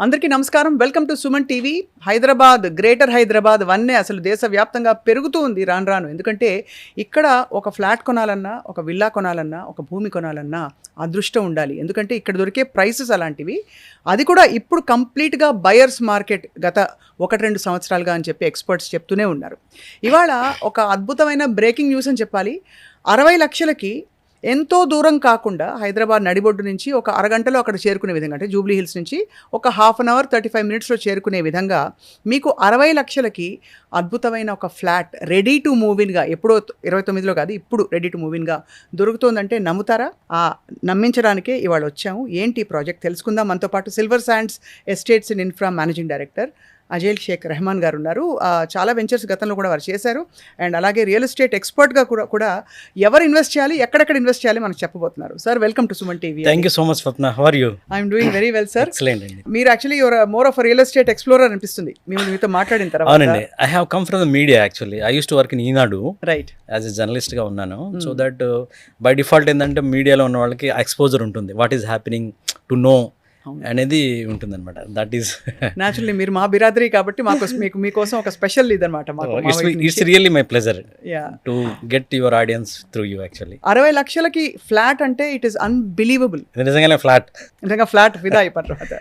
అందరికీ నమస్కారం. Welcome to Suman TV. Hyderabad, greater Hyderabad వన్నే అసలు దేశవ్యాప్తంగా పెరుగుతూ ఉంది రాను రాను. ఎందుకంటే ఇక్కడ ఒక ఫ్లాట్ కొనాలన్నా, ఒక విల్లా కొనాలన్నా, ఒక భూమి కొనాలన్నా అదృష్టం ఉండాలి. ఎందుకంటే ఇక్కడ దొరికే ప్రైసెస్ అలాంటివి. అది కూడా ఇప్పుడు కంప్లీట్గా బయర్స్ మార్కెట్ గత 1-2 సంవత్సరాలుగా అని చెప్పి ఎక్స్పర్ట్స్ చెప్తూనే ఉన్నారు. ఇవాళ ఒక అద్భుతమైన బ్రేకింగ్ న్యూస్ అని చెప్పాలి. 60 లక్షలకి ఎంతో దూరం కాకుండా హైదరాబాద్ నడిబొడ్డు నుంచి ఒక అరగంటలో అక్కడ చేరుకునే విధంగా, అంటే జూబ్లీ హిల్స్ నుంచి ఒక హాఫ్ అన్ అవర్ 35 మినిట్స్లో చేరుకునే విధంగా మీకు 60 లక్షలకి అద్భుతమైన ఒక ఫ్లాట్ రెడీ టు మూవ్ ఇన్గా, ఎప్పుడో 29లో కాదు, ఇప్పుడు రెడీ టు మూవ్ ఇన్గా దొరుకుతుందంటే నమ్ముతారా? నమ్మించడానికే ఇవాళ వచ్చాము. ఏంటి ఈ ప్రాజెక్ట్ తెలుసుకుందాం. మనతో పాటు silver sands estates and infra managing director Ajel Sheikh Rehman garu ఉన్నారు. చాలా వెంచర్స్ గతంలో కూడా వారు చేశారు. అండ్ అలాగే రియల్ ఎస్టేట్ ఎక్స్పర్ట్గా కూడా ఎవరు ఇన్వెస్ట్ చేయాలి, ఎక్కడెక్కడ ఇన్వెస్ట్ చేయాలి మనకు చెప్పబోతున్నారు. Sir, welcome to Suman TV. Thank you so much Swapna. How are you? I'm doing very well sir. Excellent అండి. మీరు actually your more of real estate explorer అనిపిస్తుంది మీతో మాట్లాడిన తర్వాత. అవునండి. I have come from the media actually. I used to work in Eenadu right as a జర్నలిస్ట్గా ఉన్నాను. So that by default ఏంటంటే మీడియాలో ఉన్న వాళ్ళకి ఎక్స్పోజర్ ఉంటుంది, what is happening to know అనేది ఉంటుంది అనమాట. దట్ ఈస్ న్యాచురల్లీ మీరు మా బిరాదరీ కాబట్టి మీకోసం ఒక స్పెషల్ ఇదనమాట. It's really my pleasure to get your audience through you. Actually 60 లక్షలకి ఫ్లాట్ అంటే ఇట్ ఈస్ అన్బిలీవబుల్. నిజంగానే ఫ్లాట్ విదా అయిపోయిన తర్వాత.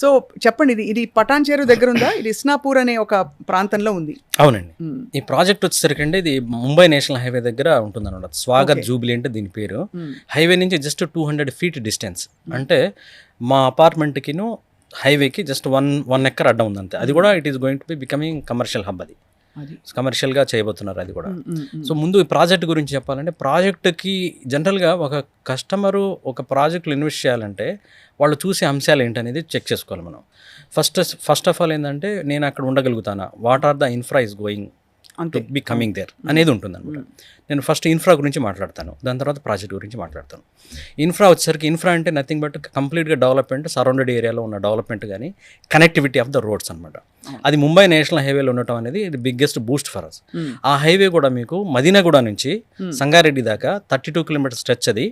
సో చెప్పండి, ఇది పటాన్ చెరు దగ్గర ఉందా? ఇది ఇస్నాపూర్ అనే ఒక ప్రాంతంలో ఉంది. అవునండి. ఈ ప్రాజెక్ట్ వచ్చేసరికి అండి ఇది ముంబై నేషనల్ హైవే దగ్గర ఉంటుంది అనమాట. స్వాగత్ జూబ్లీ అంటే దీని పేరు. హైవే నుంచి జస్ట్ 200 feet డిస్టెన్స్. అంటే మా అపార్ట్మెంట్కిను హైవేకి జస్ట్ వన్ ఎక్కర్ అడ్డం ఉంది అంతే. అది కూడా it is going to B becoming commercial hub. అది కమర్షియల్గా చేయబోతున్నారు అది కూడా. సో ముందు ఈ ప్రాజెక్ట్ గురించి చెప్పాలంటే, ప్రాజెక్టుకి జనరల్గా ఒక కస్టమరు ఒక ప్రాజెక్టులో ఇన్వెస్ట్ చేయాలంటే వాళ్ళు చూసే అంశాలు ఏంటనేది చెక్ చేసుకోవాలి మనం. ఫస్ట్ ఆఫ్ ఆల్ ఏంటంటే, నేను అక్కడ ఉండగలుగుతానా, what are the infra is going to be coming there అనేది ఉంటుంది అనమాట. నేను ఫస్ట్ ఇన్ఫ్రా గురించి మాట్లాడతాను, దాని తర్వాత ప్రాజెక్ట్ గురించి మాట్లాడతాను. ఇన్ఫ్రా వచ్చేసరికి, ఇన్ఫ్రా అంటే నథింగ్ బట్ కంప్లీట్గా డెవలప్మెంట్, సరౌండెడ్ ఏరియాలో ఉన్న డెవలప్మెంట్ కానీ కనెక్టివిటీ ఆఫ్ ద రోడ్స్ అనమాట. అది ముంబై నేషనల్ హైవేలో ఉండటం అనేది ఇది బిగ్గెస్ట్ బూస్ట్ ఫర్ అస్. ఆ హైవే కూడా మీకు మదీనాగూడ నుంచి సంగారెడ్డి దాకా 32 kilometers స్ట్రెచ్. అది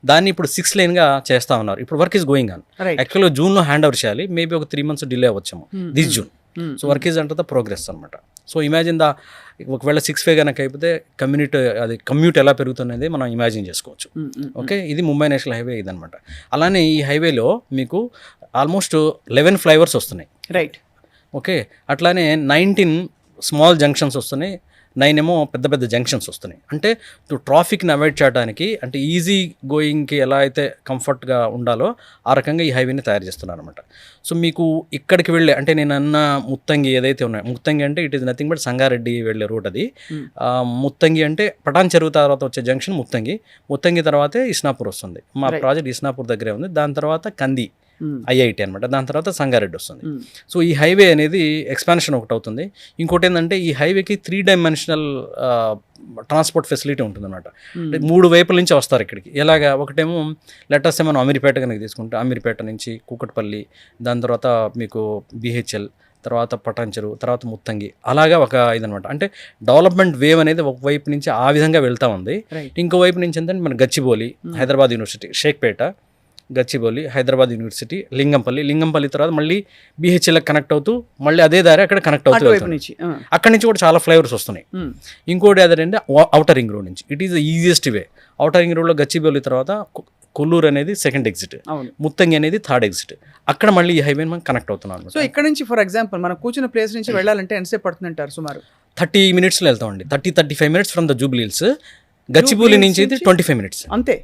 దాన్ని ఇప్పుడు 6 laneగా చేస్తా ఉన్నారు. ఇప్పుడు వర్క్ ఈస్ గోయింగ్ ఆన్. యాక్చువల్గా జూన్లో హ్యాండ్ ఓవర్ చేయాలి, మేబీ ఒక 3 months డిలే అవ్వచ్చాము this June. So work is under the progress అనమాట. సో ఇమాజిన్ ఒకవేళ 6 కనుక అయిపోతే కమ్యూట్ ఎలా పెరుగుతున్నది మనం ఇమాజిన్ చేసుకోవచ్చు. ఓకే, ఇది ముంబై నేషనల్ హైవే ఇదనమాట. అలానే ఈ హైవేలో మీకు ఆల్మోస్ట్ 11 flyovers వస్తున్నాయి. రైట్. ఓకే, అట్లానే 19 స్మాల్ జంక్షన్స్ వస్తున్నాయి, 9 ఏమో పెద్ద పెద్ద జంక్షన్స్ వస్తున్నాయి. అంటే ట్రాఫిక్ని అవాయిడ్ చేయడానికి, అంటే ఈజీ గోయింగ్కి ఎలా అయితే కంఫర్ట్గా ఉండాలో ఆ రకంగా ఈ హైవేని తయారు చేస్తున్నారు అనమాట. సో మీకు ఇక్కడికి వెళ్ళే, అంటే నేను అన్న ముత్తంగి ఏదైతే ఉన్నాయో, ముత్తంగి అంటే it is nothing but Sangareddy వెళ్ళే రూట్ అది. ముత్తంగి అంటే పటాన్ చెరువు తర్వాత వచ్చే జంక్షన్ ముత్తంగి తర్వాతే ఇస్నాపూర్ వస్తుంది. మా ప్రాజెక్ట్ ఇస్నాపూర్ దగ్గరే ఉంది. దాని తర్వాత కంది IIT అనమాట. దాని తర్వాత సంగారెడ్డి వస్తుంది. సో ఈ హైవే అనేది ఎక్స్పాన్షన్ ఒకటి అవుతుంది. ఇంకోటి ఏంటంటే, ఈ హైవేకి 3-dimensional ట్రాన్స్పోర్ట్ ఫెసిలిటీ ఉంటుంది అనమాట. 3 వైపుల నుంచి వస్తారు ఇక్కడికి. ఎలాగా, ఒకటేమో లెటర్స్ మనం అమీర్పేట కనుక తీసుకుంటే, అమీర్పేట నుంచి కూకట్పల్లి, దాని తర్వాత మీకు BHL, తర్వాత పటాన్ చెరువు, తర్వాత ముత్తంగి, అలాగా ఒక ఇదనమాట. అంటే డెవలప్మెంట్ వేవ్ అనేది ఒక వైపు నుంచి ఆ విధంగా వెళ్తూ ఉంది. ఇంకో వైపు నుంచి ఏంటంటే మన గచ్చిబౌలి, హైదరాబాద్ యూనివర్సిటీ, షేక్పేట, గచ్చిబౌలి, హైదరాబాద్ యూనివర్సిటీ, లింగంపల్లి తర్వాత మళ్ళీ BHL కనెక్ట్ అవుతూ మళ్ళీ అదే దారి అక్కడ కనెక్ట్ అవుతూ అక్కడి నుంచి కూడా చాలా ఫ్లైఓవర్స్ వస్తున్నాయి. ఇంకోటి అదేంటే ఔటర్ రింగ్ రోడ్ నుంచి, it is the easiest way. Outer ring రోడ్లో గచ్చిబౌలి తర్వాత కొల్లూరు అనేది 2nd exit, ముత్తంగి అనేది 3rd exit. అక్కడ మళ్ళీ ఈ హైవే మనం కనెక్ట్ అవుతున్నాం. సో ఇక్కడ నుంచి ఫర్ ఎగ్జాంపుల్ మనం కూర్చున్న ప్లేస్ నుంచి వెళ్ళాలంటే ఎంతసేపు పడుతుందంటారు? సుమారు 30 minutes వెళ్తామండి. 35 minutes from the Jubilee hills. Gachibowli నుంచి అయితే 25 minutes అంతే.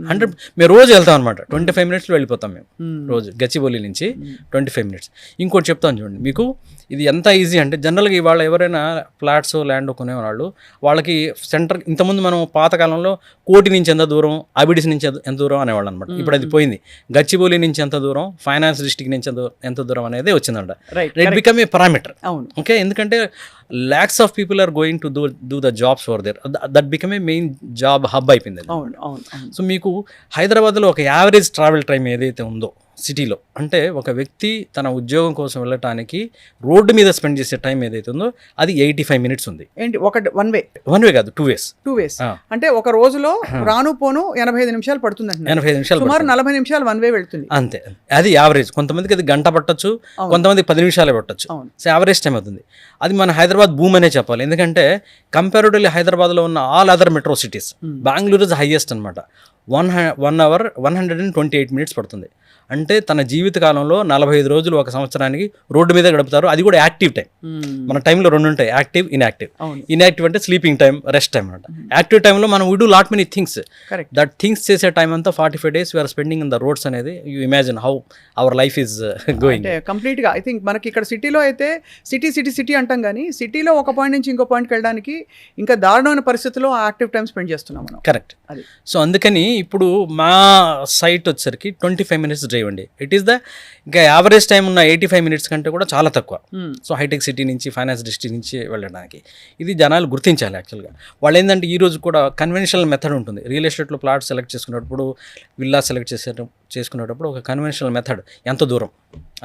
100 మేము రోజు వెళ్తాం అనమాట. 25 minutes వెళ్ళిపోతాం మేము రోజు గచ్చిబౌలి నుంచి 25 minutes. ఇంకోటి చెప్తాను చూడండి, మీకు ఇది ఎంత ఈజీ అంటే, జనరల్గా ఇవాళ ఎవరైనా ఫ్లాట్స్ ల్యాండ్ కొనేవాళ్ళు, వాళ్ళకి సెంటర్, ఇంతకుముందు మనం పాతకాలంలో కోటి నుంచి ఎంత దూరం, అబిడిస్ నుంచి ఎంత దూరం అనేవాళ్ళు అనమాట. ఇప్పుడు అది పోయింది. గచ్చిబౌలి నుంచి ఎంత దూరం, ఫైనాన్స్ డిస్ట్రిక్ట్ నుంచి ఎంత దూరం అనేది వచ్చిందంట. It become a parameter. Okay, ఎందుకంటే lakhs of people are going to do the jobs over there. That become a main job hub అయిపోయింది. సో మీకు హైదరాబాద్లో ఒక యావరేజ్ ట్రావెల్ టైం ఏదైతే ఉందో సిటీలో. అంటే ఒక వ్యక్తి తన ఉద్యోగం కోసం వెళ్ళటానికి రోడ్డు మీద స్పెండ్ చేసే టైం ఏదైతే ఉందో అది 85 మినిట్స్ ఉంది. ఏంటి వన్ వే కాదు, 2 ways. 2 ways. అంటే ఒక రోజులో రాను పోను 85 నిమిషాలు పడుతుంది అంటే 85 నిమిషాలు సుమారు 40 నిమిషాలు వన్ వే వెళ్తుంది. అంతే, అది యావరేజ్. కొంతమందికి అది గంట పట్టొచ్చు, కొంతమందికి 10 నిమిషాలే పట్టొచ్చు. సో యావరేజ్ టైం అవుతుంది. అది మన హైదరాబాద్ బూమ్ అనే చెప్పాలి. ఎందుకంటే కంపారిటివ్లీ హైదరాబాద్లో ఉన్న all other metro cities, Bengaluru is highest అనమాట. 1 hour 128 minutes పడుతుంది. అంటే తన జీవిత కాలంలో 45 రోజులు ఒక సంవత్సరానికి రోడ్డు మీద గడుపుతారు. అది కూడా యాక్టివ్ టైం. మన టైంలో 2 ఉంటాయి, యాక్టివ్, ఇన్యాక్టివ్. ఇన్యాక్టివ్ అంటే స్లీపింగ్ టైం, రెస్ట్ టైం అనమాట. యాక్టివ్ టైంలో మనం we do lot many things. That things చేసే టైం అంతా 45 days we're spending in the roads అనేది you imagine how our life is going. కంప్లీట్గా ఐ థింక్ మనకి ఇక్కడ సిటీలో అయితే సిటీ అంటాం, కానీ సిటీలో ఒక పాయింట్ నుంచి ఇంకో పాయింట్కి వెళ్ళడానికి ఇంకా దారుణమైన పరిస్థితుల్లో యాక్టివ్ టైం స్పెండ్ చేస్తున్నాం మనం. కరెక్ట్. సో అందుకని ఇప్పుడు మా సైట్ వచ్చేసరికి 25 minutes డ్రైవ్ అండి. ఇట్ ఈస్ ద ఇంకా యావరేజ్ టైం ఉన్న 85 minutes కంటే కూడా చాలా తక్కువ. సో హైటెక్ సిటీ నుంచి, ఫైనాన్స్ డిస్ట్రిక్ట్ నుంచి వెళ్ళడానికి ఇది జనాలు గుర్తించాలి. యాక్చువల్గా వాళ్ళు ఏంటంటే ఈ రోజు కూడా కన్వెన్షనల్ మెథడ్ ఉంటుంది. రియల్ ఎస్టేట్లో ప్లాట్ సెలెక్ట్ చేసుకునేటప్పుడు, విల్లా సెలెక్ట్ చేసుకునేటప్పుడు ఒక కన్వెన్షనల్ మెథడ్, ఎంత దూరం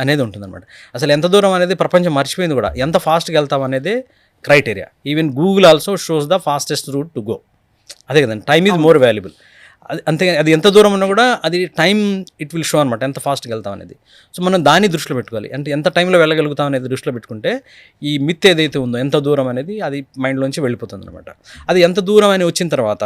అనేది ఉంటుందన్నమాట. అసలు ఎంత దూరం అనేది ప్రపంచం మర్చిపోయింది కూడా. ఎంత ఫాస్ట్గా వెళ్తాం అనేది criteria. Even Google also shows the fastest route to go. అదే కదండి, టైమ్ ఈజ్ మోర్ వాల్యుబుల్. అంతే, అది ఎంత దూరం ఉన్నా కూడా అది టైం ఇట్ విల్ షో అనమాట, ఎంత ఫాస్ట్గా వెళ్తాం అనేది. సో మనం దాన్ని దృష్టిలో పెట్టుకోవాలి. అంటే ఎంత టైంలో వెళ్ళగలుగుతాం అనేది దృష్టిలో పెట్టుకుంటే ఈ మిత్ ఏదైతే ఉందో ఎంత దూరం అనేది అది మైండ్లోంచి వెళ్ళిపోతుంది అనమాట. అది ఎంత దూరం అని వచ్చిన తర్వాత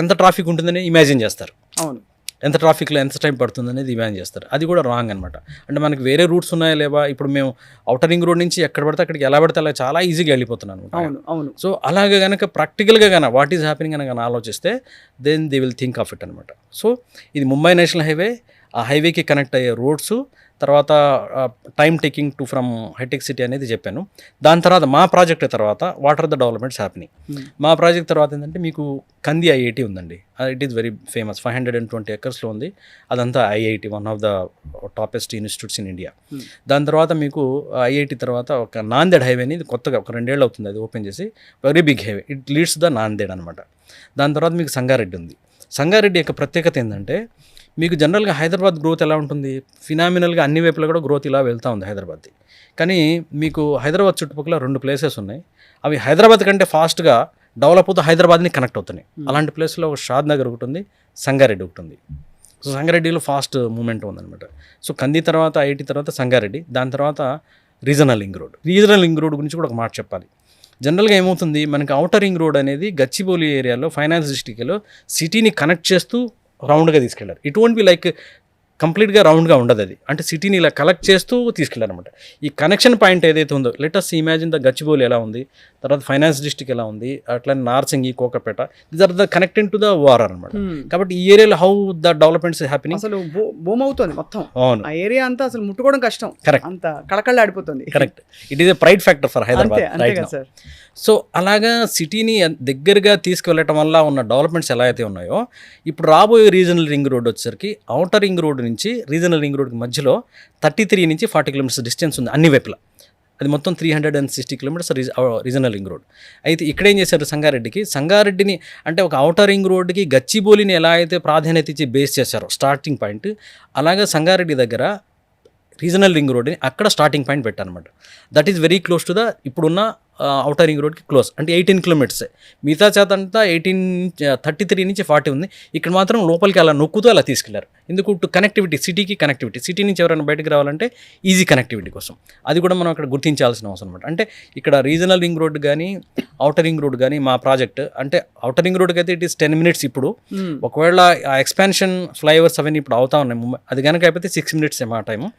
ఎంత ట్రాఫిక్ ఉంటుందని ఇమాజిన్ చేస్తారు. అవును, ఎంత ట్రాఫిక్లో ఎంత టైం పడుతుంది అనేది ఇమాజిన్ చేస్తారు. అది కూడా రాంగ్ అనమాట. అంటే మనకి వేరే రూట్స్ ఉన్నాయా లేవా, ఇప్పుడు మేము ఔటర్ రింగ్ రోడ్ నుంచి ఎక్కడ పడితే అక్కడికి ఎలా పడితే అలా చాలా ఈజీగా వెళ్ళిపోతున్నాను. అవును. సో అలాగే కనుక ప్రాక్టికల్గా కనుక వాట్ ఈజ్ హ్యాపెనింగ్ అని కనుక ఆలోచిస్తే then they will think of it అనమాట. సో ఇది ముంబై నేషనల్ హైవే, ఆ హైవేకి కనెక్ట్ అయ్యే రోడ్స్, తర్వాత టైమ్ టేకింగ్ టు ఫ్రమ్ హైటెక్ సిటీ అనేది చెప్పాను. దాని తర్వాత మా ప్రాజెక్ట్ తర్వాత what are the developments happening. మా ప్రాజెక్ట్ తర్వాత ఏంటంటే మీకు కంది ఐఐటి ఉందండి. It is very famous, 520 acres ఉంది. అదంతా IIT, one of the toppest institutes in India. దాని తర్వాత మీకు ఐఐటి తర్వాత ఒక నాందేడ్ హైవే అనేది కొత్తగా ఒక 2 ఏళ్ళు అవుతుంది అది ఓపెన్ చేసి, very big highway, it leads the Nanded అనమాట. దాని తర్వాత మీకు సంగారెడ్డి ఉంది. సంగారెడ్డి యొక్క ప్రత్యేకత ఏంటంటే మీకు జనరల్గా హైదరాబాద్ గ్రోత్ ఎలా ఉంటుంది, ఫినామినల్గా అన్ని వైపులా కూడా గ్రోత్ ఇలా వెళ్తూ ఉంది హైదరాబాద్ది. కానీ మీకు హైదరాబాద్ చుట్టుపక్కల 2 places ఉన్నాయి. అవి హైదరాబాద్ కంటే ఫాస్ట్గా డెవలప్ అవుతూ హైదరాబాద్ని కనెక్ట్ అవుతున్నాయి. అలాంటి ప్లేస్లో ఒక షాద్ నగర్ ఒకటి ఉంది, సంగారెడ్డి ఒకటి ఉంది. సో సంగారెడ్డిలో ఫాస్ట్ మూమెంట్ ఉందన్నమాట. సో కంది తర్వాత ఐఐటి తర్వాత సంగారెడ్డి, దాని తర్వాత regional ring road. Regional ring road గురించి కూడా ఒక మాట చెప్పాలి. జనరల్గా ఏమవుతుంది, మనకి ఔటర్ రింగ్ రోడ్ అనేది గచ్చిబౌలి ఏరియాలో, ఫైనాన్స్ డిస్ట్రిక్ట్లో సిటీని కనెక్ట్ చేస్తూ రౌండ్గా తీసుకెళ్ళారు. ఇట్ వోంట్ బి లైక్ కంప్లీట్గా రౌండ్గా ఉండదు అది. అంటే సిటీని ఇలా కలెక్ట్ చేస్తూ తీసుకెళ్ళారనమాట. ఈ కనెక్షన్ పాయింట్ ఏదైతే ఉందో, let us imagine the Gachibowli ఎలా ఉంది, తర్వాత ఫైనాన్స్ డిస్ట్రిక్ట్ ఎలా ఉంది, అట్లా Narsingi, Kokapet, these are the connecting to the war అనమాట. కాబట్టి ఈ ఏరియాలో హౌ ద డెవలప్మెంట్స్ హ్యాపెనింగ్, అసలు బూమ్ అవుతుంది మొత్తం. అవును, ఆ ఏరియా అంతా అసలు ముట్టుకోవడం కష్టం. కరెక్ట్, అంత కళకళలాడిపోతుంది. Correct, it is a pride factor for Hyderabad. So అలాగా సిటీని దగ్గరగా తీసుకువెళ్ళటం వల్ల ఉన్న డెవలప్మెంట్స్ ఎలా అయితే ఉన్నాయో, ఇప్పుడు రాబోయే రీజనల్ రింగ్ రోడ్ వచ్చేసరికి ఔటర్ రింగ్ రోడ్ నుంచి రీజనల్ రింగ్ రోడ్కి మధ్యలో 33 నుంచి 40 kilometers డిస్టెన్స్ ఉంది అన్ని వైపులా. అది మొత్తం 360 kilometers రీజనల్ రింగ్ రోడ్. అయితే ఇక్కడ ఏం చేశారు, సంగారెడ్డిని అంటే ఒక ఔటర్ రింగ్ రోడ్కి గచ్చిబౌలిని ఎలా అయితే ప్రాధాన్యత ఇచ్చి బేస్ చేశారో స్టార్టింగ్ పాయింట్, అలాగే సంగారెడ్డి దగ్గర రీజనల్ రింగ్ రోడ్ని అక్కడ స్టార్టింగ్ పాయింట్ పెట్టారనమాట. That is very close to the ఇప్పుడున్న ఔటర్ రింగ్ రోడ్కి క్లోజ్. అంటే 18 kilometers. మిగతా చేత అంతా 33 నుంచి 40 ఉంది. ఇక్కడ మాత్రం లోపలికి అలా నొక్కుతూ అలా తీసుకెళ్లారు. ఎందుకు, టు కనెక్టివిటీ, సిటీకి కనెక్టివిటీ. సిటీ నుంచి ఎవరైనా బయటకు రావాలంటే ఈజీ కనెక్టివిటీ కోసం. అది కూడా మనం అక్కడ గుర్తించాల్సిన అవసరం అనమాట. అంటే ఇక్కడ రీజనల్ రింగ్ రోడ్ కానీ ఔటర్ రింగ్ రోడ్ కానీ మా ప్రాజెక్ట్ అంటే ఔటర్ రింగ్ రోడ్కి అయితే ఇట్ ఈస్ 10 minutes ఇప్పుడు. ఒకవేళ ఆ ఎక్స్పాన్షన్ ఫ్లైఓవర్స్ అవన్నీ ఇప్పుడు అవుతా ఉన్నాయి ముంబై, అది కనుక అయిపోతే 6 minutes మా టైము.